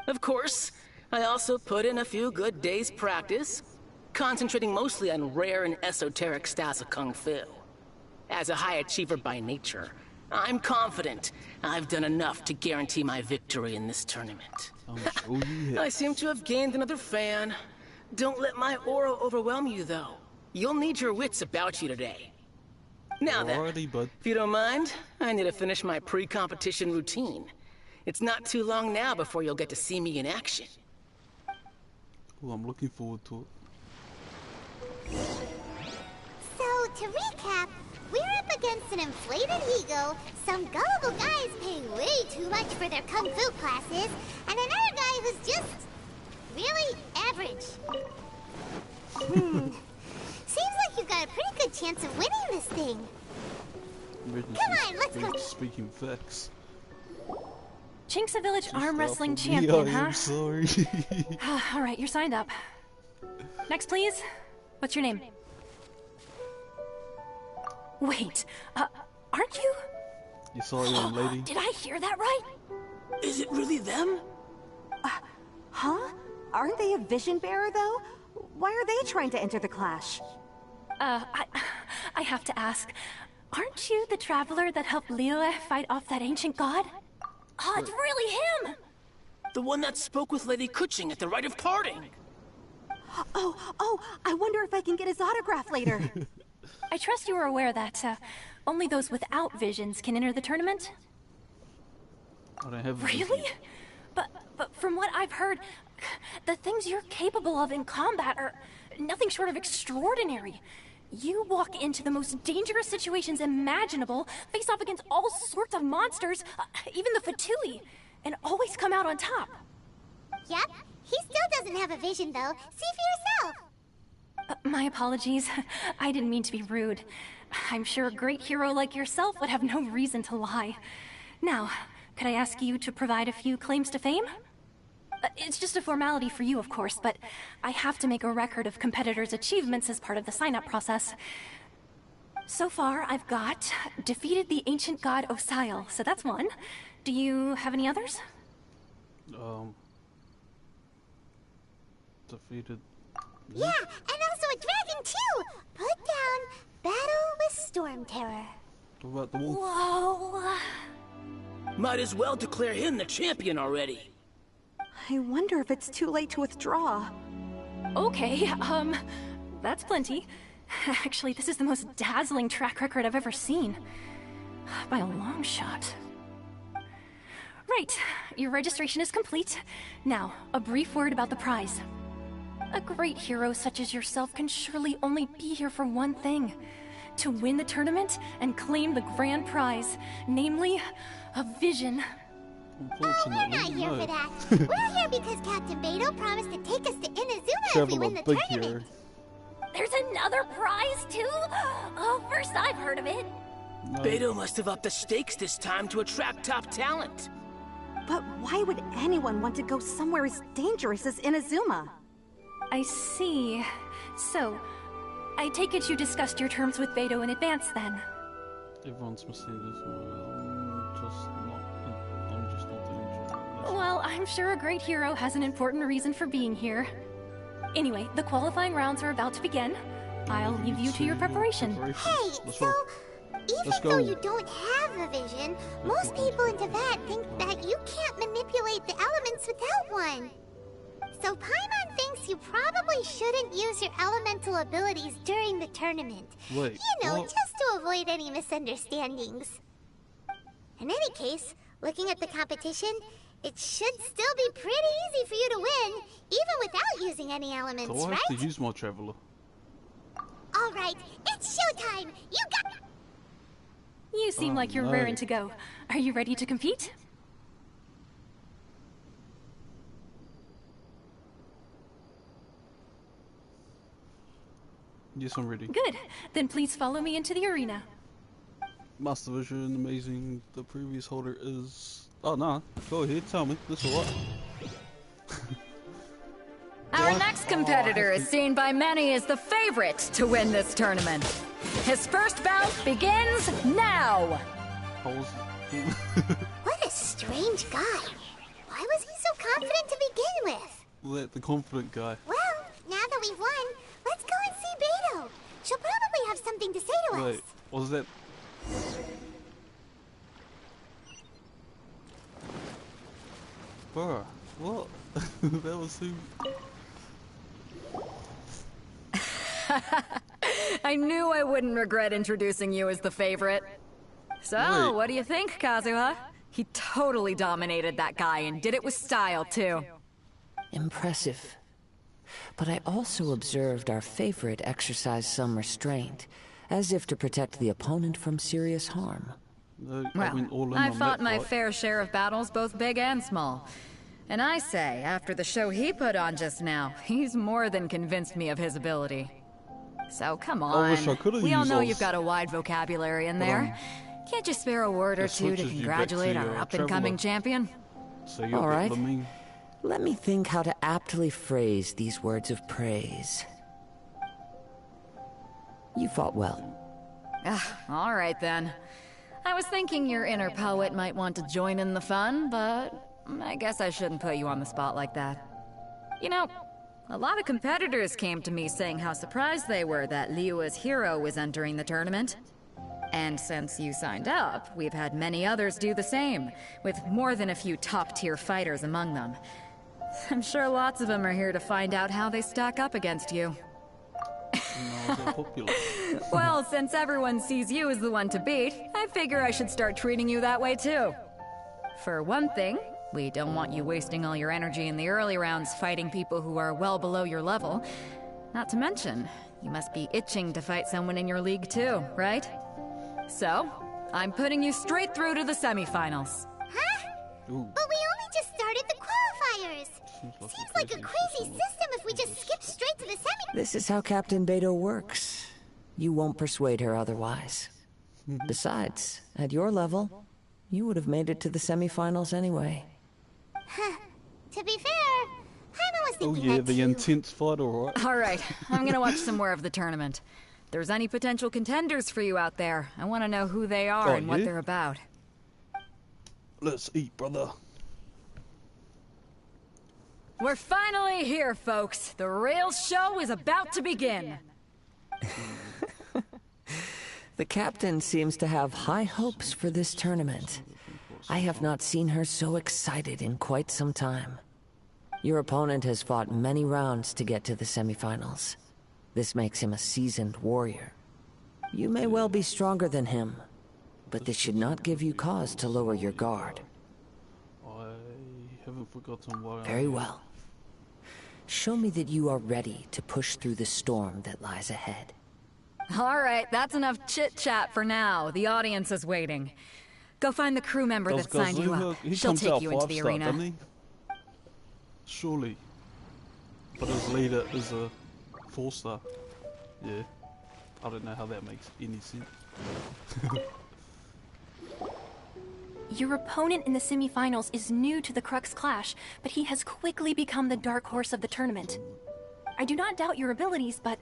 Of course, I also put in a few good days' practice, concentrating mostly on rare and esoteric styles of Kung Fu. As a high achiever by nature, I'm confident I've done enough to guarantee my victory in this tournament. I seem to have gained another fan. Don't let my aura overwhelm you, though. You'll need your wits about you today. Now then, if you don't mind, I need to finish my pre-competition routine. It's not too long now before you'll get to see me in action. Well, I'm looking forward to it. So, to recap, we're up against an inflated ego, some gullible guys paying way too much for their kung fu classes, and another guy who's just really average. Seems like you've got a pretty good chance of winning this thing. Come on, let's go. Speaking facts. Chinksa Village arm wrestling champion, huh? I'm sorry. All right, you're signed up. Next, please. What's your name? Wait, aren't you? You saw a young lady? Did I hear that right? Is it really them? Huh? Aren't they a vision bearer, though? Why are they trying to enter the clash? I have to ask. Aren't you the traveler that helped Liyue fight off that ancient god? Oh, it's really him! The one that spoke with Lady Kuching at the rite of parting. Oh, I wonder if I can get his autograph later. I trust you are aware that only those without visions can enter the tournament? I don't have Really? But from what I've heard, the things you're capable of in combat are nothing short of extraordinary. You walk into the most dangerous situations imaginable, face off against all sorts of monsters, even the Fatui, and always come out on top. Yep, he still doesn't have a vision though. See for yourself. My apologies. I didn't mean to be rude. I'm sure a great hero like yourself would have no reason to lie. Now, could I ask you to provide a few claims to fame? It's just a formality for you, of course, but I have to make a record of competitors' achievements as part of the sign-up process. So far, I've got defeated the ancient god Osail, so that's one. Do you have any others? Defeated... Yeah, and also a dragon too! Put down Battle with Storm Terror. What about the wolf? Whoa! Might as well declare him the champion already. I wonder if it's too late to withdraw. Okay, that's plenty. Actually, this is the most dazzling track record I've ever seen. By a long shot. Right, your registration is complete. Now, a brief word about the prize. A great hero such as yourself can surely only be here for one thing. To win the tournament and claim the grand prize, namely, a vision. Oh, we're not here for that. We're here because Captain Beidou promised to take us to Inazuma if we win the tournament. There's another prize, too? Oh, first I've heard of it. Beidou must have upped the stakes this time to attract top talent. But why would anyone want to go somewhere as dangerous as Inazuma? I see. So, I take it you discussed your terms with Beidou in advance, then? Everyone's missing this one. I'm just not interested. Well, I'm sure a great hero has an important reason for being here. Anyway, the qualifying rounds are about to begin. I'll leave you to your preparation. Hey, so, even though you don't have a vision, most people in Teyvat think that you can't manipulate the elements without one. So Paimon thinks you probably shouldn't use your elemental abilities during the tournament. Wait, you know, just to avoid any misunderstandings. In any case, looking at the competition, it should still be pretty easy for you to win, even without using any elements, so I right? have to use my traveler. Alright, it's showtime! You got... You seem like you're raring to go. Are you ready to compete? Yes, I'm ready. Good. Then please follow me into the arena. Master Vision, amazing. The previous holder is... Oh, nah. Go ahead, tell me. That's alright. Our next competitor is seen by many as the favorite to win this tournament. His first bout begins now! What a strange guy. Why was he so confident to begin with? The confident guy. Well, now that we've won, let's go and see Beto. She'll probably have something to say to us. Wait, was that... Bruh, what? That was who... I knew I wouldn't regret introducing you as the favorite. So, what do you think, Kazuha? He totally dominated that guy and did it with style, too. Impressive. But I also observed our favorite exercise some restraint, as if to protect the opponent from serious harm. Well, I fought my fair share of battles, both big and small. And I say, after the show he put on just now, he's more than convinced me of his ability. So come on, we all know you've got a wide vocabulary in there. Can't you spare a word or two to congratulate our up-and-coming champion? All right. Let me think how to aptly phrase these words of praise. You fought well. All right then. I was thinking your inner poet might want to join in the fun, but I guess I shouldn't put you on the spot like that. You know, a lot of competitors came to me saying how surprised they were that Liyue's hero was entering the tournament. And since you signed up, we've had many others do the same, with more than a few top-tier fighters among them. I'm sure lots of them are here to find out how they stack up against you. Well, since everyone sees you as the one to beat, I figure I should start treating you that way too. For one thing, we don't want you wasting all your energy in the early rounds fighting people who are well below your level. Not to mention, you must be itching to fight someone in your league too, right? So, I'm putting you straight through to the semifinals. Huh? But we only just started the qualifiers. Seems like a crazy system if we just skip straight to the semi- This is how Captain Beto works. You won't persuade her otherwise. Besides, at your level, you would have made it to the semifinals anyway. To be fair, Paimon was thinking that the intense fight, alright. Alright, I'm gonna watch some more of the tournament. If there's any potential contenders for you out there, I want to know who they are and what they're about. Let's eat, brother. We're finally here, folks. The real show is about to begin. The captain seems to have high hopes for this tournament. I have not seen her so excited in quite some time. Your opponent has fought many rounds to get to the semifinals. This makes him a seasoned warrior. You may well be stronger than him, but this should not give you cause to lower your guard. I haven't forgotten why. Very well. Show me that you are ready to push through the storm that lies ahead. All right, that's enough chit-chat for now. The audience is waiting. Go find the crew member that signed you up. She'll take you into the arena. Surely. But his leader is a 4-star. Yeah. I don't know how that makes any sense. Your opponent in the semifinals is new to the Crux Clash, but he has quickly become the dark horse of the tournament. I do not doubt your abilities, but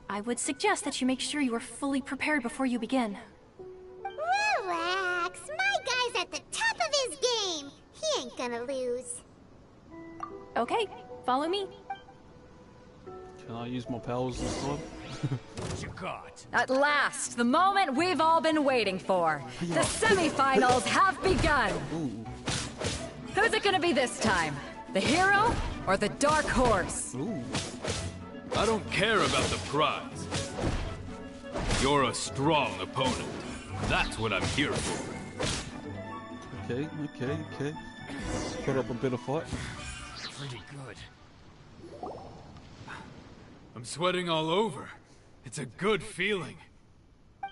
I would suggest that you make sure you are fully prepared before you begin. Relax, my guy's at the top of his game. He ain't gonna lose. Okay, follow me. Can I use my powers this time? What you got? At last, the moment we've all been waiting for. The semifinals have begun. Who's it gonna be this time? The hero or the dark horse? I don't care about the prize. You're a strong opponent. That's what I'm here for. Okay. Put up a bit of fight. Pretty good. I'm sweating all over. It's a good feeling.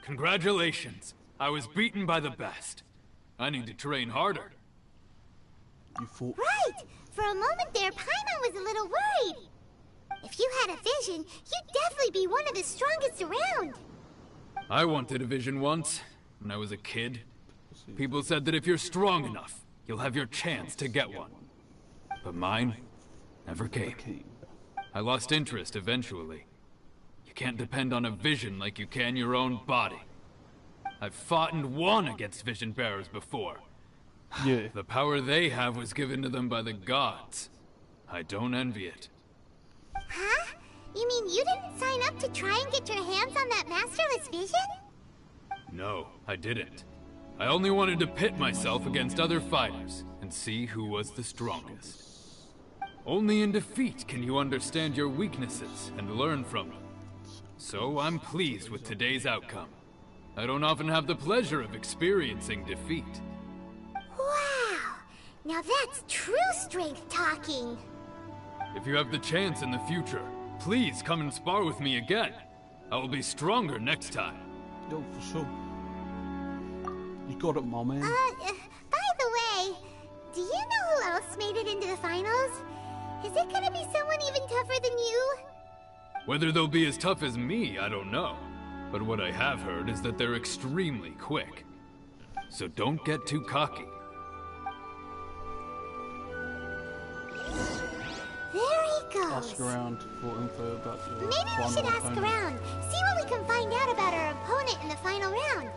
Congratulations. I was beaten by the best. I need to train harder. You fought. Right! For a moment there, Paimon was a little worried. If you had a vision, you'd definitely be one of the strongest around. I wanted a vision once, when I was a kid. People said that if you're strong enough, you'll have your chance to get one. But mine never came. I lost interest eventually. You can't depend on a vision like you can your own body. I've fought and won against vision bearers before. Yeah. The power they have was given to them by the gods. I don't envy it. Huh? You mean you didn't sign up to try and get your hands on that masterless vision? No, I didn't. I only wanted to pit myself against other fighters and see who was the strongest. Only in defeat can you understand your weaknesses and learn from them. So I'm pleased with today's outcome. I don't often have the pleasure of experiencing defeat. Wow! Now that's true strength talking. If you have the chance in the future, please come and spar with me again. I will be stronger next time. Yo, for sure. You got it, my man. By the way, do you know who else made it into the finals? Is it gonna be someone even tougher than you? Whether they'll be as tough as me, I don't know. But what I have heard is that they're extremely quick. So don't get too cocky. There he goes. Ask around for info about your Maybe we should ask around, see what we can find out about our opponent in the final round.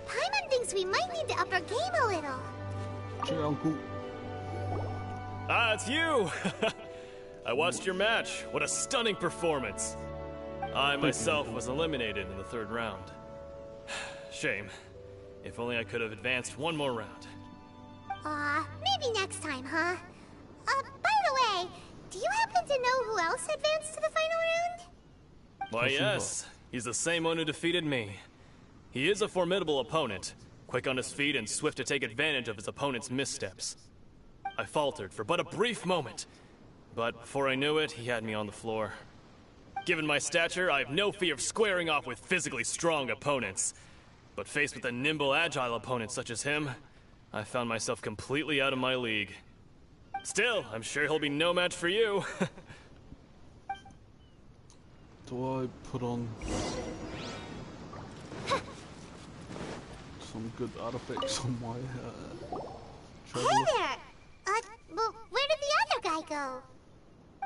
Paimon thinks we might need to up our game a little. Check out, Uncle. Ah, it's you! I watched your match. What a stunning performance. I myself was eliminated in the third round. Shame. If only I could have advanced one more round. Maybe next time, huh? By the way, do you happen to know who else advanced to the final round? Why, yes. He's the same one who defeated me. He is a formidable opponent, quick on his feet and swift to take advantage of his opponent's missteps. I faltered for but a brief moment, but before I knew it, he had me on the floor. Given my stature, I have no fear of squaring off with physically strong opponents. But faced with a nimble, agile opponent such as him, I found myself completely out of my league. Still, I'm sure he'll be no match for you. Do I put on some good artifacts on my traveler? Hey there! Well, where did the other guy go?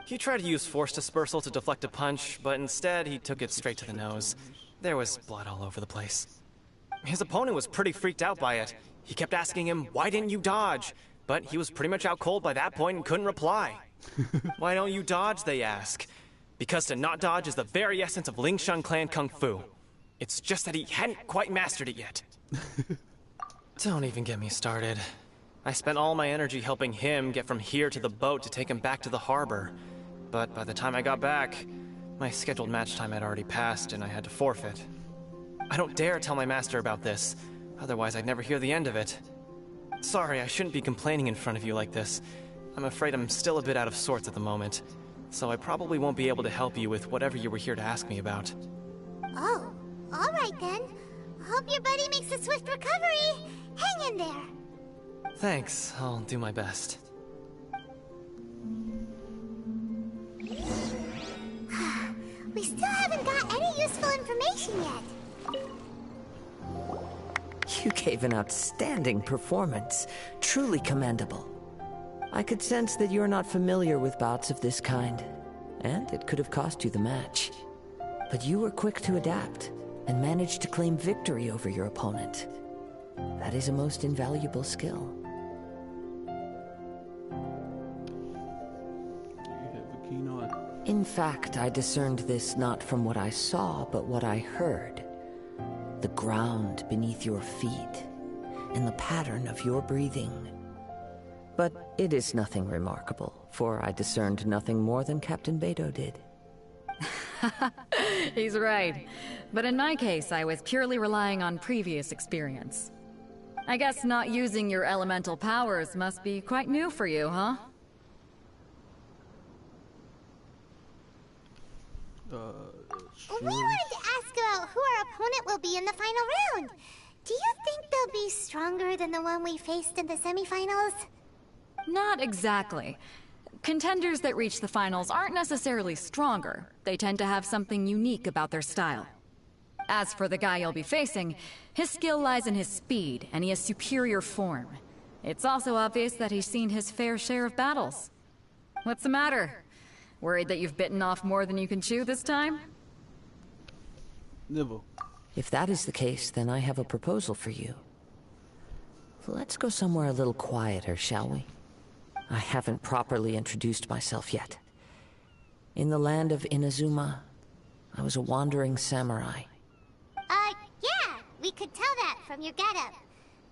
He tried to use force dispersal to deflect a punch, but instead he took it straight to the nose. There was blood all over the place. His opponent was pretty freaked out by it. He kept asking him, "Why didn't you dodge?" But he was pretty much out cold by that point and couldn't reply. "Why don't you dodge?" they ask. Because to not dodge is the very essence of Lingshan clan kung fu. It's just that he hadn't quite mastered it yet. Don't even get me started. I spent all my energy helping him get from here to the boat to take him back to the harbor. But by the time I got back, my scheduled match time had already passed and I had to forfeit. I don't dare tell my master about this, otherwise I'd never hear the end of it. Sorry, I shouldn't be complaining in front of you like this. I'm afraid I'm still a bit out of sorts at the moment, so I probably won't be able to help you with whatever you were here to ask me about. Oh, alright then. Hope your buddy makes a swift recovery. Hang in there. Thanks, I'll do my best. We still haven't got any useful information yet. You gave an outstanding performance. Truly commendable. I could sense that you're not familiar with bouts of this kind, and it could have cost you the match. But you were quick to adapt, and managed to claim victory over your opponent. That is a most invaluable skill. In fact, I discerned this not from what I saw, but what I heard. The ground beneath your feet, and the pattern of your breathing. But it is nothing remarkable, for I discerned nothing more than Captain Beidou did. He's right. But in my case, I was purely relying on previous experience. I guess not using your elemental powers must be quite new for you, huh? We wanted to ask about who our opponent will be in the final round. Do you think they'll be stronger than the one we faced in the semifinals? Not exactly. Contenders that reach the finals aren't necessarily stronger. They tend to have something unique about their style. As for the guy you'll be facing, his skill lies in his speed, and he has superior form. It's also obvious that he's seen his fair share of battles. What's the matter? Worried that you've bitten off more than you can chew this time? Never. If that is the case, then I have a proposal for you. Let's go somewhere a little quieter, shall we? I haven't properly introduced myself yet. In the land of Inazuma, I was a wandering samurai. Yeah, we could tell that from your getup.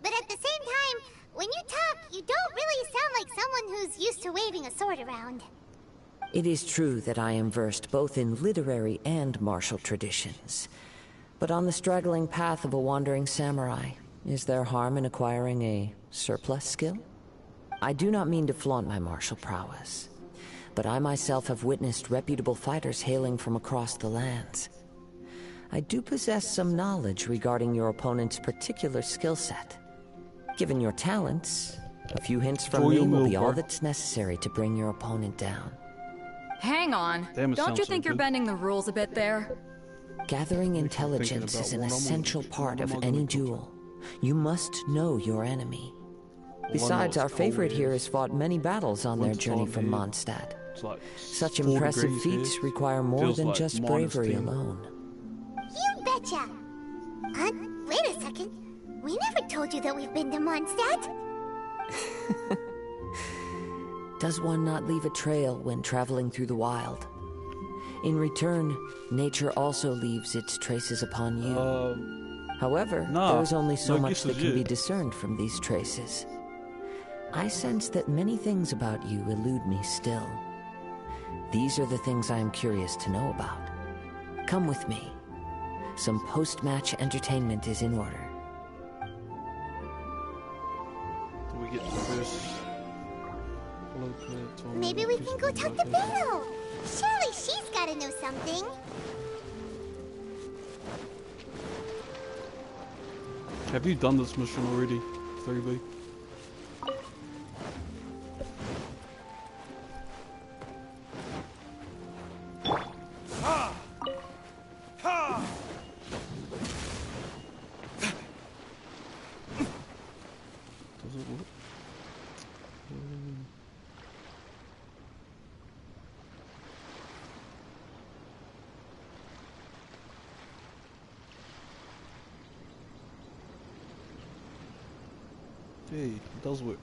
But at the same time, when you talk, you don't really sound like someone who's used to waving a sword around. It is true that I am versed both in literary and martial traditions. But on the straggling path of a wandering samurai, is there harm in acquiring a surplus skill? I do not mean to flaunt my martial prowess, but I myself have witnessed reputable fighters hailing from across the lands. I do possess some knowledge regarding your opponent's particular skill set. Given your talents, a few hints from me will be all that's necessary to bring your opponent down. Hang on. Don't you think you're bending the rules a bit there? Gathering intelligence is an essential part of any duel. You must know your enemy. Besides, our favorite here has fought many battles on their journey from Mondstadt. Such impressive feats require more than just bravery alone. You betcha! Wait a second. We never told you that we've been to Mondstadt. Does one not leave a trail when traveling through the wild? In return, nature also leaves its traces upon you. However, there is only so much that can be discerned from these traces. I sense that many things about you elude me still. These are the things I am curious to know about. Come with me. Some post-match entertainment is in order. Do we get the first... Maybe we can go talk to Fischl. Surely she's gotta know something. Have you done this mission already, 3B? Does it work? Hey, it does work.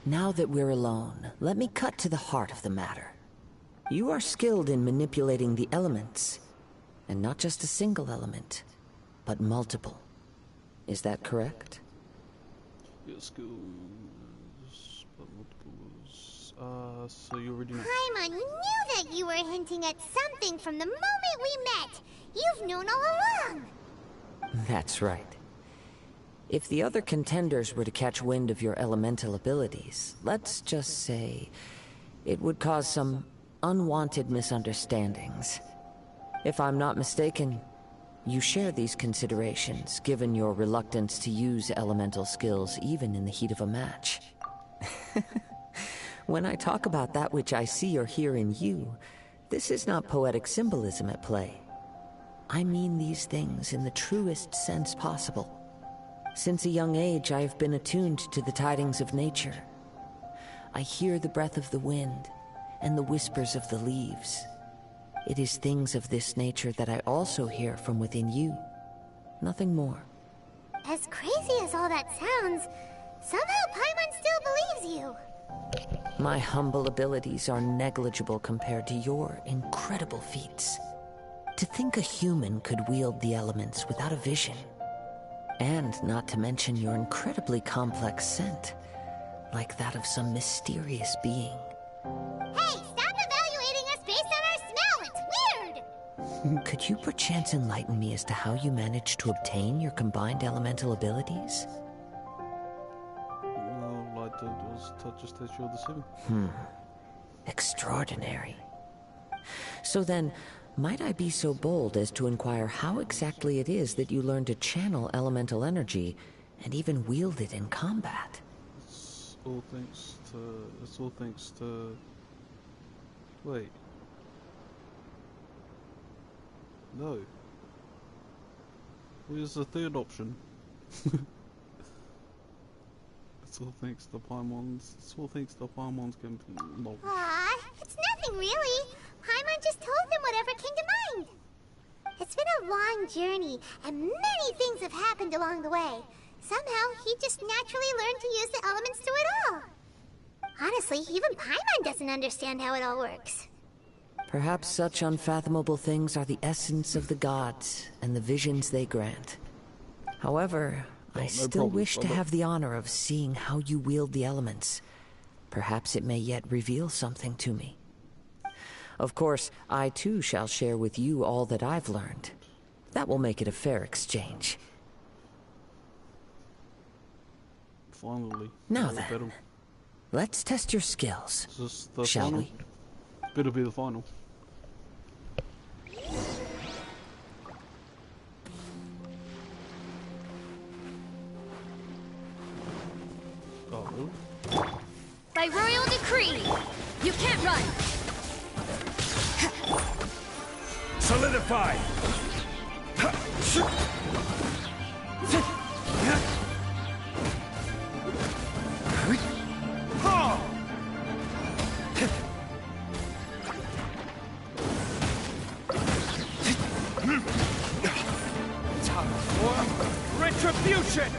Now that we're alone, let me cut to the heart of the matter. You are skilled in manipulating the elements, and not just a single element, but multiple. Is that correct? Yes, skills, but multiples. So you already know. Paimon knew that you were hinting at something from the moment we met. You've known all along. That's right. If the other contenders were to catch wind of your elemental abilities, let's just say, it would cause some unwanted misunderstandings. If I'm not mistaken, you share these considerations, given your reluctance to use elemental skills even in the heat of a match. When I talk about that which I see or hear in you, this is not poetic symbolism at play. I mean these things in the truest sense possible. Since a young age, I have been attuned to the tidings of nature. I hear the breath of the wind and the whispers of the leaves. It is things of this nature that I also hear from within you. Nothing more. As crazy as all that sounds, somehow Paimon still believes you. My humble abilities are negligible compared to your incredible feats. To think a human could wield the elements without a vision. And not to mention your incredibly complex scent, like that of some mysterious being. Hey, stop evaluating us based on our smell! It's weird! Could you perchance enlighten me as to how you managed to obtain your combined elemental abilities? just touch you the sim. Extraordinary. So then, might I be so bold as to inquire how exactly it is that you learn to channel elemental energy and even wield it in combat? It's all thanks to... Wait. No. Where's the third option? It's all thanks to Paimons. It's all thanks to Paimon's knowledge. Aw, it's nothing really. Paimon just told him whatever came to mind. It's been a long journey, and many things have happened along the way. Somehow, he just naturally learned to use the elements through it all. Honestly, even Paimon doesn't understand how it all works. Perhaps such unfathomable things are the essence of the gods and the visions they grant. However, I still wish to have the honor of seeing how you wield the elements. Perhaps it may yet reveal something to me. Of course, I too shall share with you all that I've learned. That will make it a fair exchange. Finally. Now then, let's test your skills, shall we? Better be the final. By royal decree, you can't run. Solidify. Time for retribution.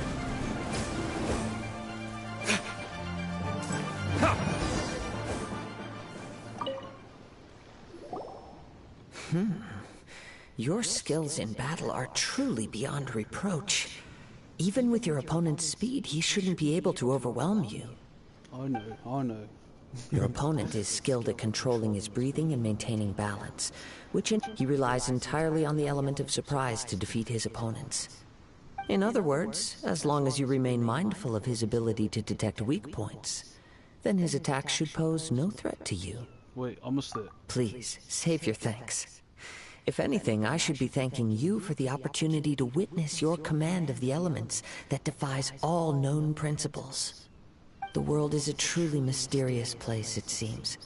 Your skills in battle are truly beyond reproach. Even with your opponent's speed, he shouldn't be able to overwhelm you. I know. Your opponent is skilled at controlling his breathing and maintaining balance, he relies entirely on the element of surprise to defeat his opponents. In other words, as long as you remain mindful of his ability to detect weak points, then his attack should pose no threat to you. Wait, I must... Please, save your thanks. If anything, I should be thanking you for the opportunity to witness your command of the elements that defies all known principles. The world is a truly mysterious place, it seems,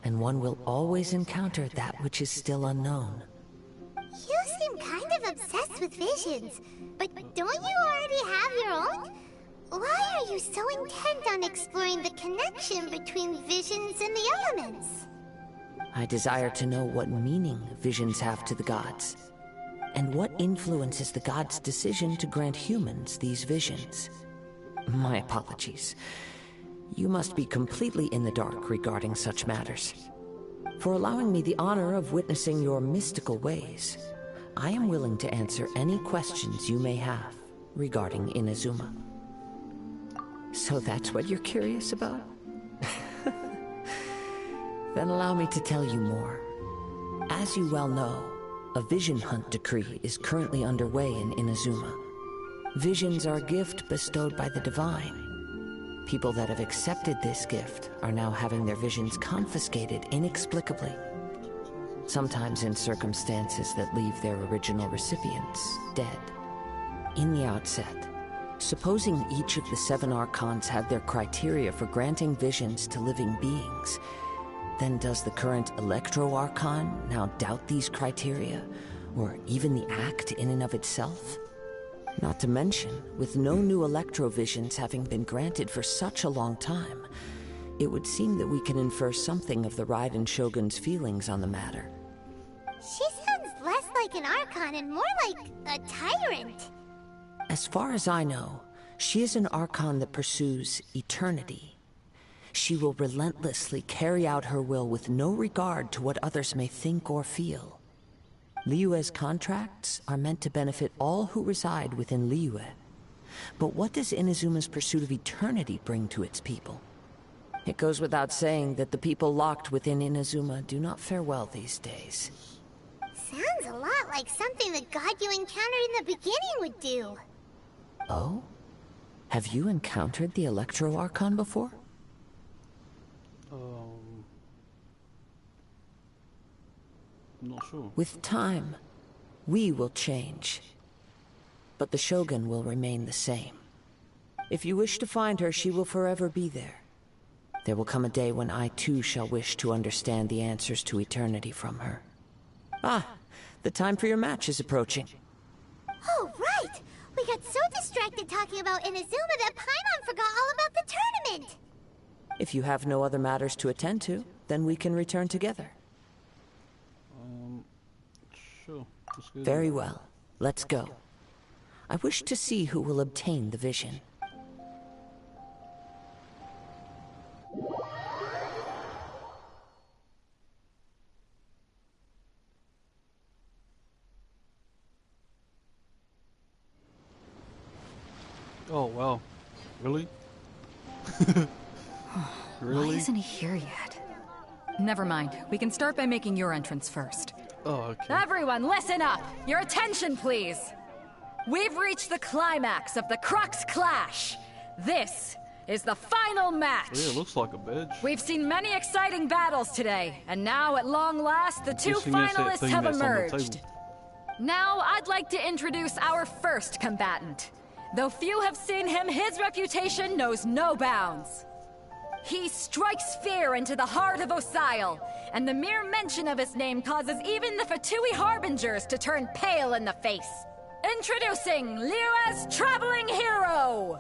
and one will always encounter that which is still unknown. You seem kind of obsessed with visions, but don't you already have your own? Why are you so intent on exploring the connection between visions and the elements? I desire to know what meaning visions have to the gods, and what influences the gods' decision to grant humans these visions. My apologies. You must be completely in the dark regarding such matters. For allowing me the honor of witnessing your mystical ways, I am willing to answer any questions you may have regarding Inazuma. So that's what you're curious about? Then allow me to tell you more. As you well know, a vision hunt decree is currently underway in Inazuma. Visions are a gift bestowed by the divine. People that have accepted this gift are now having their visions confiscated inexplicably. Sometimes in circumstances that leave their original recipients dead. In the outset, supposing each of the 7 Archons had their criteria for granting visions to living beings, then does the current Electro Archon now doubt these criteria, or even the act in and of itself? Not to mention, with no new Electrovisions having been granted for such a long time, it would seem that we can infer something of the Raiden Shogun's feelings on the matter. She sounds less like an Archon and more like a tyrant. As far as I know, she is an Archon that pursues eternity. She will relentlessly carry out her will with no regard to what others may think or feel. Liyue's contracts are meant to benefit all who reside within Liyue. But what does Inazuma's pursuit of eternity bring to its people? It goes without saying that the people locked within Inazuma do not fare well these days. Sounds a lot like something the god you encountered in the beginning would do. Oh? Have you encountered the Electro Archon before? I'm not sure. With time, we will change. But the Shogun will remain the same. If you wish to find her, she will forever be there. There will come a day when I too shall wish to understand the answers to eternity from her. Ah, the time for your match is approaching. Oh, right! We got so distracted talking about Inazuma that Paimon forgot all about the tournament! If you have no other matters to attend to, then we can return together. Sure. Very well. Let's go. I wish to see who will obtain the vision. Oh, wow. Really? Really? Why isn't he here yet? Never mind. We can start by making your entrance first. Oh, okay. Everyone, listen up! Your attention, please! We've reached the climax of the Crux Clash! This is the final match! Yeah, it looks like a badge. We've seen many exciting battles today, and now, at long last, the two finalists have emerged. Now, I'd like to introduce our first combatant. Though few have seen him, his reputation knows no bounds. He strikes fear into the heart of Osile, and the mere mention of his name causes even the Fatui Harbingers to turn pale in the face. Introducing Liyue's Traveling Hero!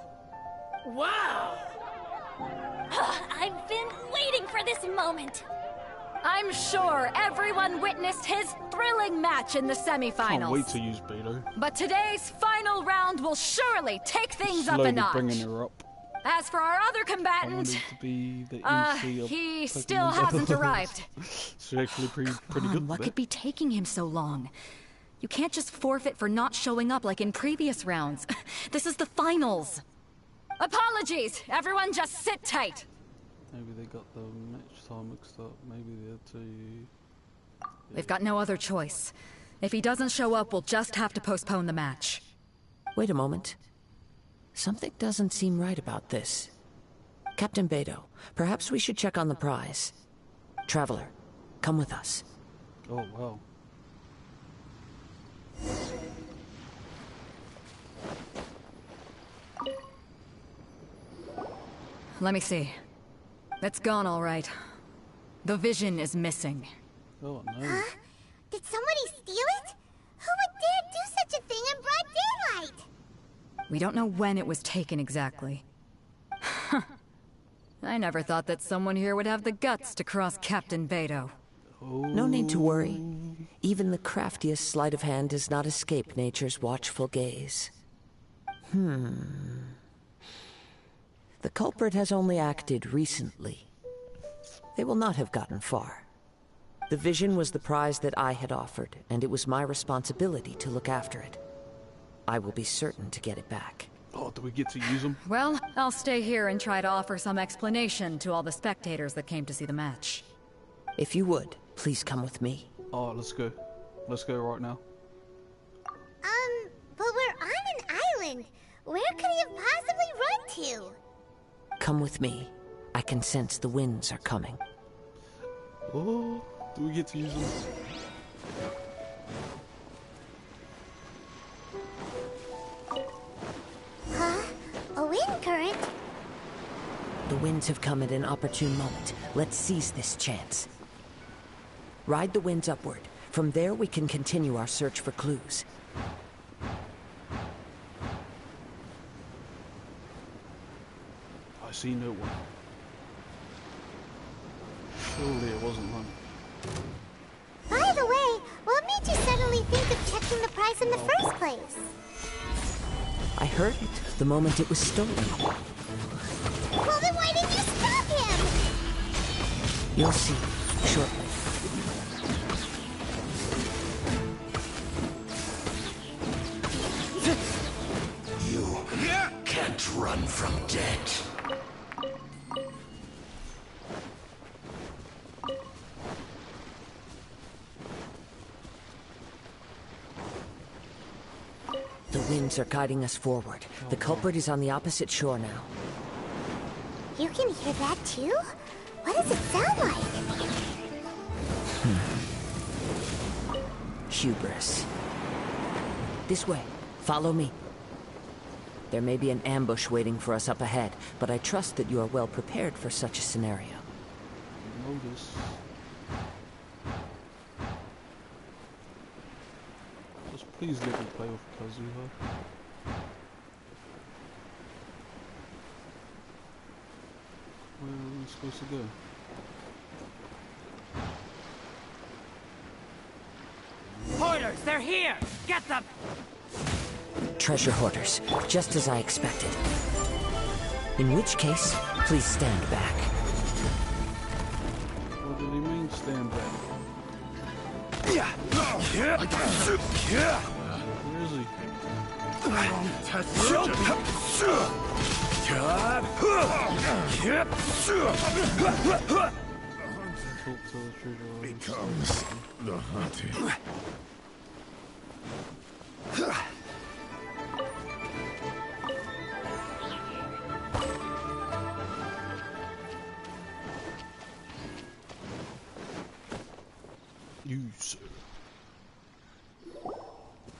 Wow! I've been waiting for this moment! I'm sure everyone witnessed his thrilling match in the semifinals. Can't wait to use Beto. But today's final round will surely take things up a notch. Bringing her up. As for our other combatant, he still hasn't arrived. She's actually pretty good. What could be taking him so long? You can't just forfeit for not showing up like in previous rounds. This is the finals. Apologies, everyone just sit tight. Maybe they got the match time mixed up. Maybe they're too... They've got no other choice. If he doesn't show up, we'll just have to postpone the match. Wait a moment. Something doesn't seem right about this. Captain Beto, perhaps we should check on the prize. Traveler, come with us. Oh, wow. Let me see. It's gone all right. The vision is missing. Oh, no. Huh? Did somebody steal it? Who would dare do such a thing in broad daylight? We don't know when it was taken exactly. I never thought that someone here would have the guts to cross Captain Beto. No need to worry. Even the craftiest sleight of hand does not escape nature's watchful gaze. The culprit has only acted recently. They will not have gotten far. The vision was the prize that I had offered, and it was my responsibility to look after it. I will be certain to get it back. Oh, do we get to use them? Well, I'll stay here and try to offer some explanation to all the spectators that came to see the match. If you would, please come with me. Oh, let's go. Let's go right now. But we're on an island. Where could he have possibly run to? Come with me. I can sense the winds are coming. Oh, do we get to use them? Huh? A wind current? The winds have come at an opportune moment. Let's seize this chance. Ride the winds upward. From there we can continue our search for clues. I see no one. Surely it wasn't one. By the way, what made you suddenly think of checking the prize in the first place? I heard it the moment it was stolen. Well, then why didn't you stop him? You'll see shortly. You can't run from death. The winds are guiding us forward. The culprit is on the opposite shore now. You can hear that too? What does it sound like? hubris. This way. Follow me. There may be an ambush waiting for us up ahead, but I trust that you are well prepared for such a scenario. Notice. Just please let me play with Kazuha. Where are we supposed to go? Hoarders, they're here! Get them! Treasure hoarders, just as I expected. In which case, please stand back. What do they mean, stand back? Where is he? Becomes the hunted.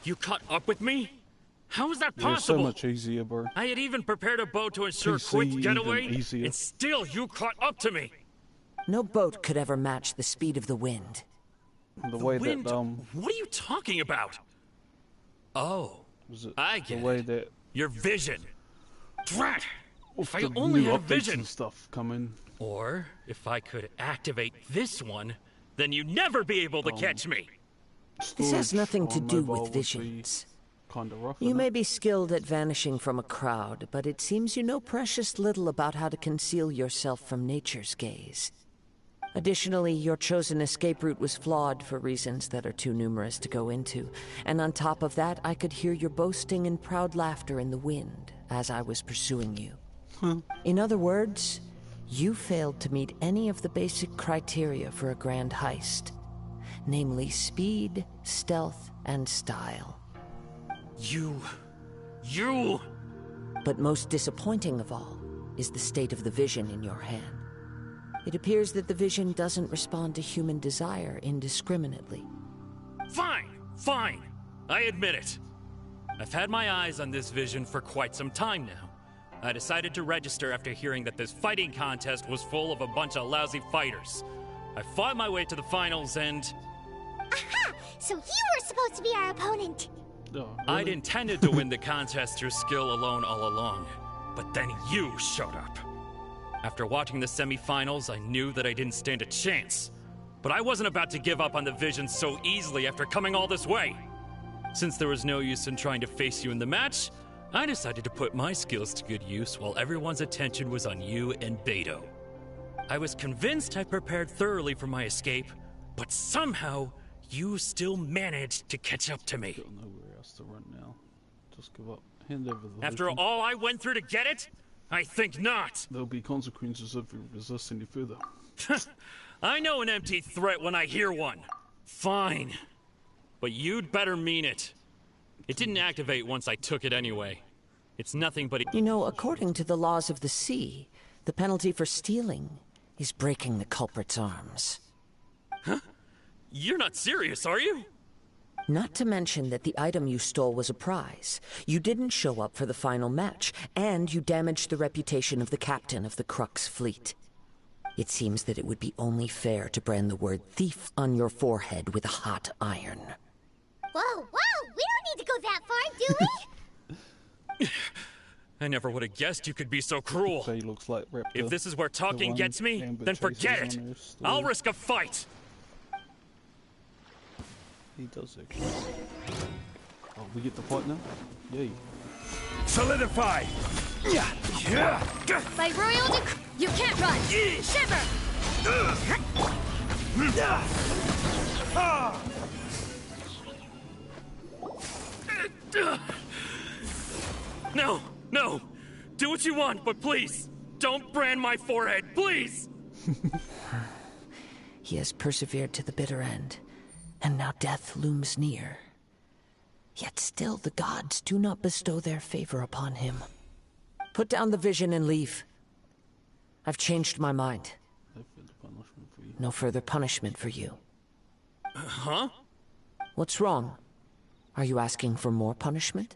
You caught up with me? How is that possible? It's so much easier, bro. I had even prepared a boat to ensure a quick getaway, and still you caught up to me. No boat could ever match the speed of the wind. The way wind? that What are you talking about? Oh, I get the way it. that Your vision. Drat! If I the only new had updates vision. and stuff coming. Or if I could activate this one, then you'd never be able to catch me. This has nothing to do with visions. Kinda rough, You isn't may it? be skilled at vanishing from a crowd, but it seems you know precious little about how to conceal yourself from nature's gaze. Additionally, your chosen escape route was flawed for reasons that are too numerous to go into. And on top of that, I could hear your boasting and proud laughter in the wind as I was pursuing you. In other words, you failed to meet any of the basic criteria for a grand heist. Namely speed, stealth, and style. You... But most disappointing of all is the state of the vision in your hand. It appears that the vision doesn't respond to human desire indiscriminately. Fine. I admit it. I've had my eyes on this vision for quite some time now. I decided to register after hearing that this fighting contest was full of a bunch of lousy fighters. I fought my way to the finals and... Aha! So you were supposed to be our opponent! I'd intended to win the contest through skill alone all along. But then you showed up. After watching the semi-finals, I knew that I didn't stand a chance. But I wasn't about to give up on the vision so easily after coming all this way. Since there was no use in trying to face you in the match, I decided to put my skills to good use while everyone's attention was on you and Beto. I was convinced I prepared thoroughly for my escape, but somehow you still managed to catch up to me. Got nowhere else to run now. Just give up. Hand over the After vision. all I went through to get it? I think not. There'll be consequences if you resist any further. I know an empty threat when I hear one. Fine. But you'd better mean it. It didn't activate once I took it anyway. It's nothing but... You know, according to the laws of the sea, the penalty for stealing is breaking the culprit's arms. Huh? You're not serious, are you? Not to mention that the item you stole was a prize. You didn't show up for the final match, and you damaged the reputation of the captain of the Crux fleet. It seems that it would be only fair to brand the word thief on your forehead with a hot iron. Whoa! We don't need to go that far, do we? I never would have guessed you could be so cruel. So he looks like Raptor, if this is where talking gets me, then forget it. I'll risk a fight. He does actually. Oh, we get the fight now? Yay. Solidify! By royal decree, you can't run! Shiver! No! Do what you want, but please, don't brand my forehead, please! He has persevered to the bitter end, and now death looms near. Yet still the gods do not bestow their favor upon him. Put down the vision and leave. I've changed my mind. No further punishment for you. Huh? What's wrong? Are you asking for more punishment?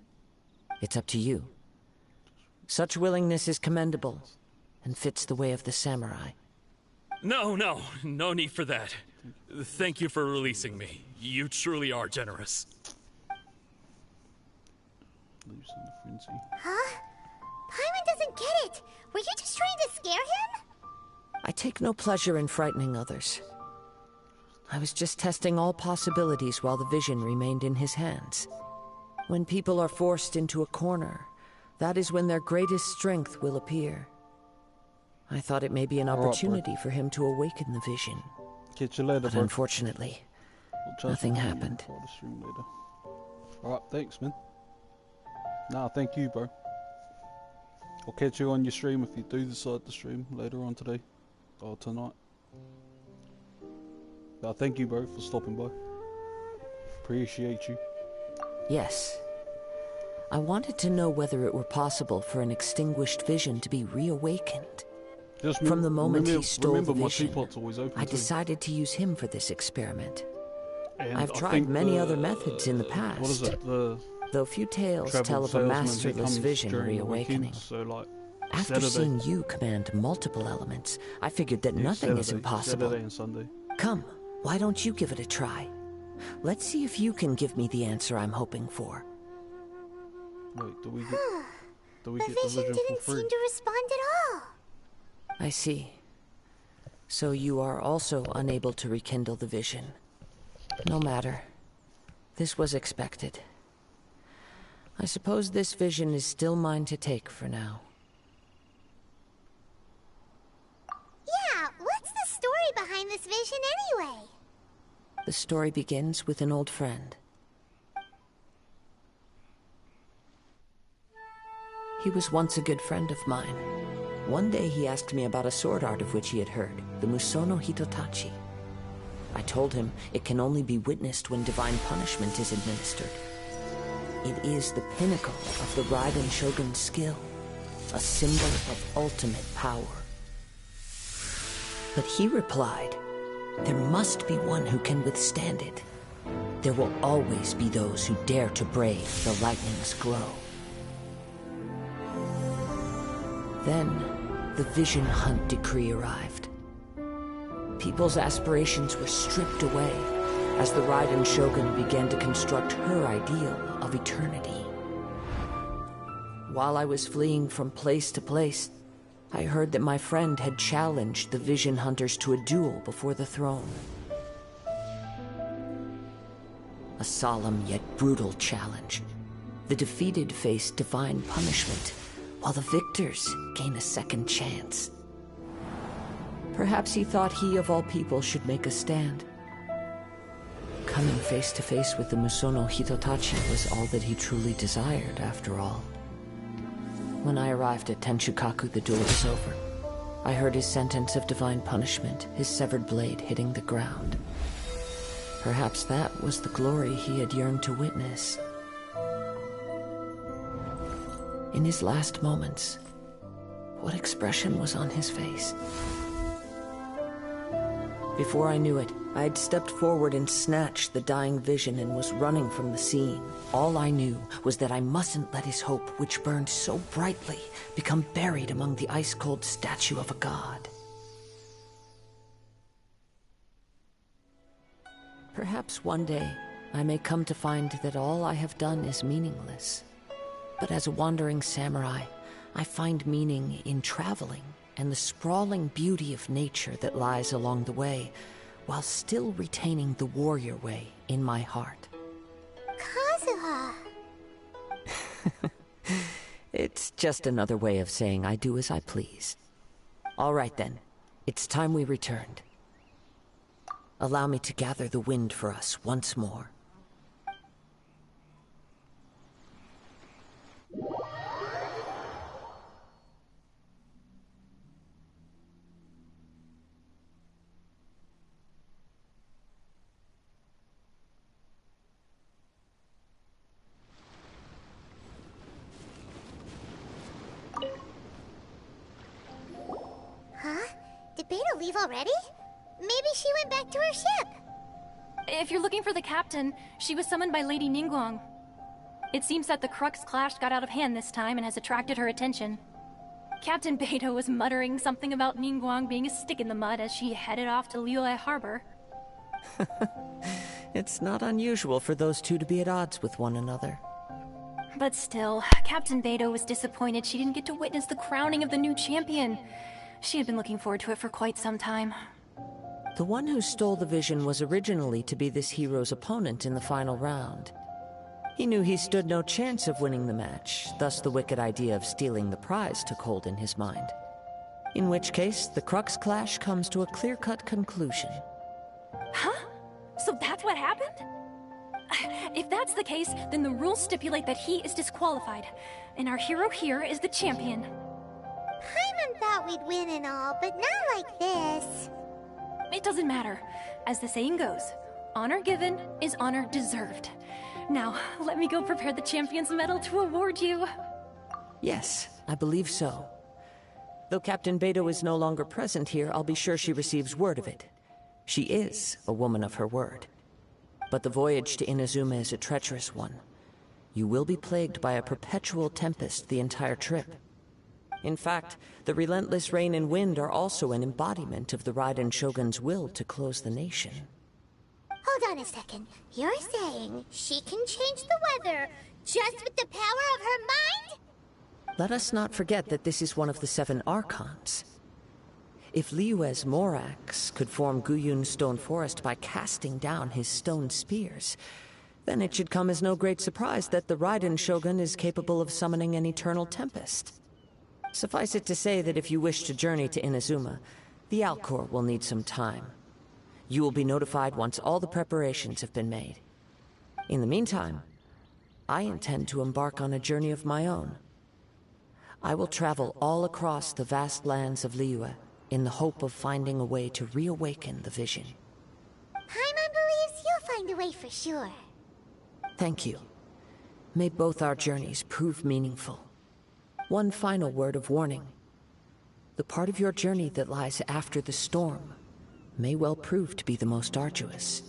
It's up to you. Such willingness is commendable, and fits the way of the samurai. No need for that. Thank you for releasing me. You truly are generous. Huh? Paimon doesn't get it. Were you just trying to scare him? I take no pleasure in frightening others. I was just testing all possibilities while the vision remained in his hands. When people are forced into a corner, that is when their greatest strength will appear. I thought it may be an opportunity for him to awaken the vision. Catch you later, but bro. Unfortunately, nothing happened. Alright, thanks, man. Nah, thank you, bro. I'll catch you on your stream if you do decide to stream later on today. Or tonight. Thank you, bro, for stopping by. Appreciate you. Yes. I wanted to know whether it were possible for an extinguished vision to be reawakened. From the moment he stole the vision, I decided to use him for this experiment. And I've tried many other methods in the past. What is it? Though few tales tell of a masterless vision reawakening. So like After seeing you command multiple elements, I figured that nothing is impossible. Saturday and Sunday. Come, why don't you give it a try? Let's see if you can give me the answer I'm hoping for. Wait, do we get the vision didn't seem to respond at all. I see. So you are also unable to rekindle the vision. No matter. This was expected. I suppose this vision is still mine to take for now. Yeah, what's the story behind this vision anyway? The story begins with an old friend. He was once a good friend of mine. One day he asked me about a sword art of which he had heard, the Musono Hitotachi. I told him it can only be witnessed when divine punishment is administered. It is the pinnacle of the Raiden Shogun's skill, a symbol of ultimate power. But he replied, there must be one who can withstand it. There will always be those who dare to brave the lightning's glow. Then, the Vision Hunt decree arrived. People's aspirations were stripped away as the Raiden Shogun began to construct her ideal of eternity. While I was fleeing from place to place, I heard that my friend had challenged the Vision Hunters to a duel before the throne. A solemn yet brutal challenge. The defeated face divine punishment, while the victors gain a second chance. Perhaps he thought he of all people should make a stand. Coming face to face with the Musono Hitotachi was all that he truly desired, after all. When I arrived at Tenshukaku, the duel was over. I heard his sentence of divine punishment, his severed blade hitting the ground. Perhaps that was the glory he had yearned to witness. In his last moments, what expression was on his face? Before I knew it, I had stepped forward and snatched the dying vision and was running from the scene. All I knew was that I mustn't let his hope, which burned so brightly, become buried among the ice-cold statue of a god. Perhaps one day, I may come to find that all I have done is meaningless. But as a wandering samurai, I find meaning in traveling and the sprawling beauty of nature that lies along the way, while still retaining the warrior way in my heart. Kazuha! It's just another way of saying I do as I please. All right then, it's time we returned. Allow me to gather the wind for us once more. Huh? Did Beta leave already? Maybe she went back to her ship. If you're looking for the captain, she was summoned by Lady Ningguang. It seems that the Crux clash got out of hand this time and has attracted her attention. Captain Beidou was muttering something about Ningguang being a stick in the mud as she headed off to Liyue Harbor. It's not unusual for those two to be at odds with one another. But still, Captain Beidou was disappointed she didn't get to witness the crowning of the new champion. She had been looking forward to it for quite some time. The one who stole the vision was originally to be this hero's opponent in the final round. He knew he stood no chance of winning the match, thus the wicked idea of stealing the prize took hold in his mind. In which case, the Crux clash comes to a clear-cut conclusion. Huh? So that's what happened? If that's the case, then the rules stipulate that he is disqualified, and our hero here is the champion. Paimon thought we'd win and all, but not like this. It doesn't matter. As the saying goes, honor given is honor deserved. Now, let me go prepare the champion's medal to award you. Yes, I believe so. Though Captain Beidou is no longer present here, I'll be sure she receives word of it. She is a woman of her word. But the voyage to Inazuma is a treacherous one. You will be plagued by a perpetual tempest the entire trip. In fact, the relentless rain and wind are also an embodiment of the Raiden Shogun's will to close the nation. Hold on a second. You're saying she can change the weather just with the power of her mind? Let us not forget that this is one of the 7 Archons. If Liyue's Morax could form Guyun's stone forest by casting down his stone spears, then it should come as no great surprise that the Raiden Shogun is capable of summoning an eternal tempest. Suffice it to say that if you wish to journey to Inazuma, the Alcor will need some time. You will be notified once all the preparations have been made. In the meantime, I intend to embark on a journey of my own. I will travel all across the vast lands of Liyue in the hope of finding a way to reawaken the vision. Paimon believes you'll find a way for sure. Thank you. May both our journeys prove meaningful. One final word of warning. The part of your journey that lies after the storm may well prove to be the most arduous.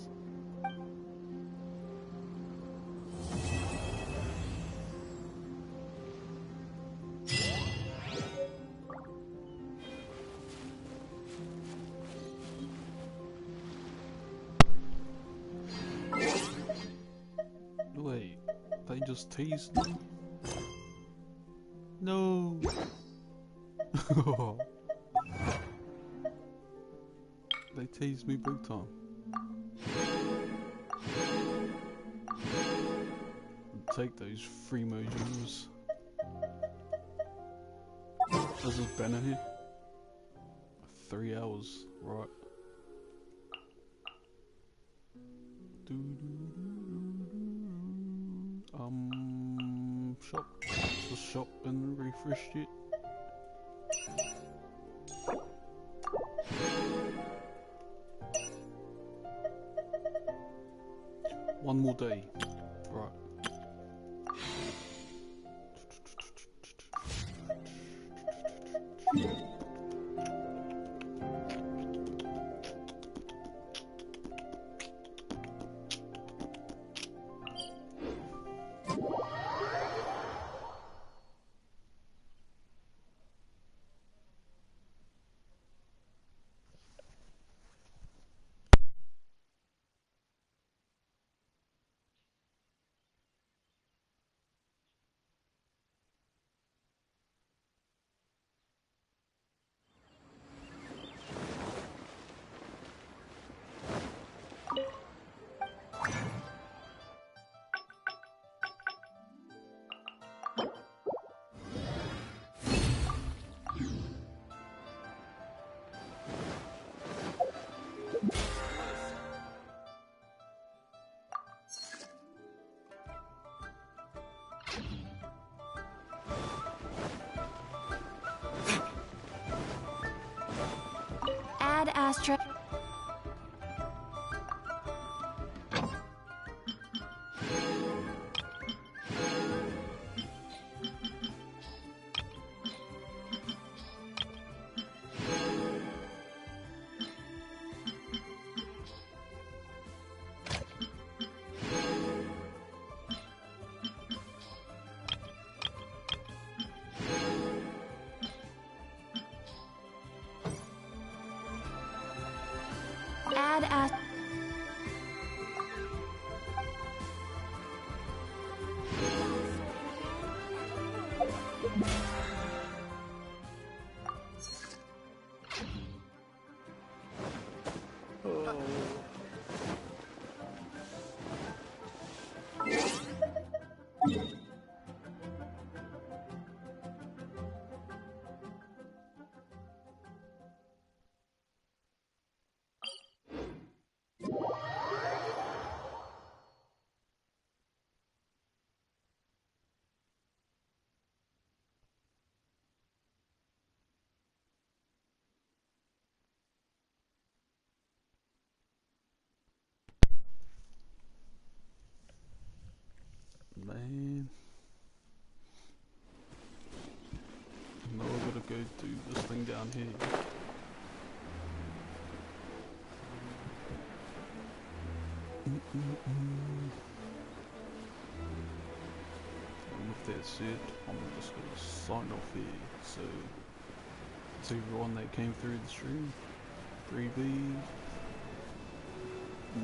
Wait, they just teased me? No! They teased me big time. Take those free mojos. Has this banner here? 3 hours, right. Shop. Just shop and refresh it. One more day. Right. Add Astra. badass. Man, now I gotta go do this thing down here. And with that said, I'm just gonna sign off here. So, to everyone that came through the stream, 3B,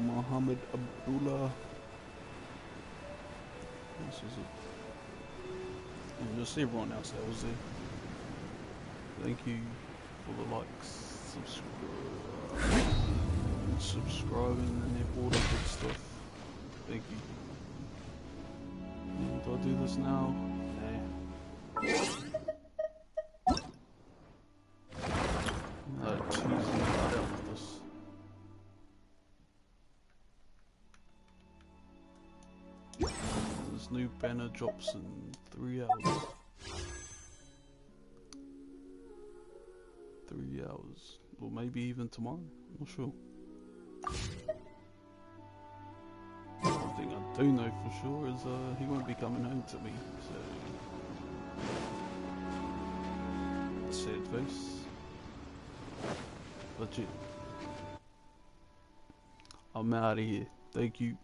Muhammad Abdullah. This is it. And just everyone else that was there. Thank you for the likes, subscribing and all that good stuff. Thank you. Do I do this now? Nah. Cheesy cut out with this. This new banner drops in 3 hours. 3 hours. Or maybe even tomorrow. I'm not sure. One thing I do know for sure is he won't be coming home to me. So sad face. Legit. I'm out of here. Thank you.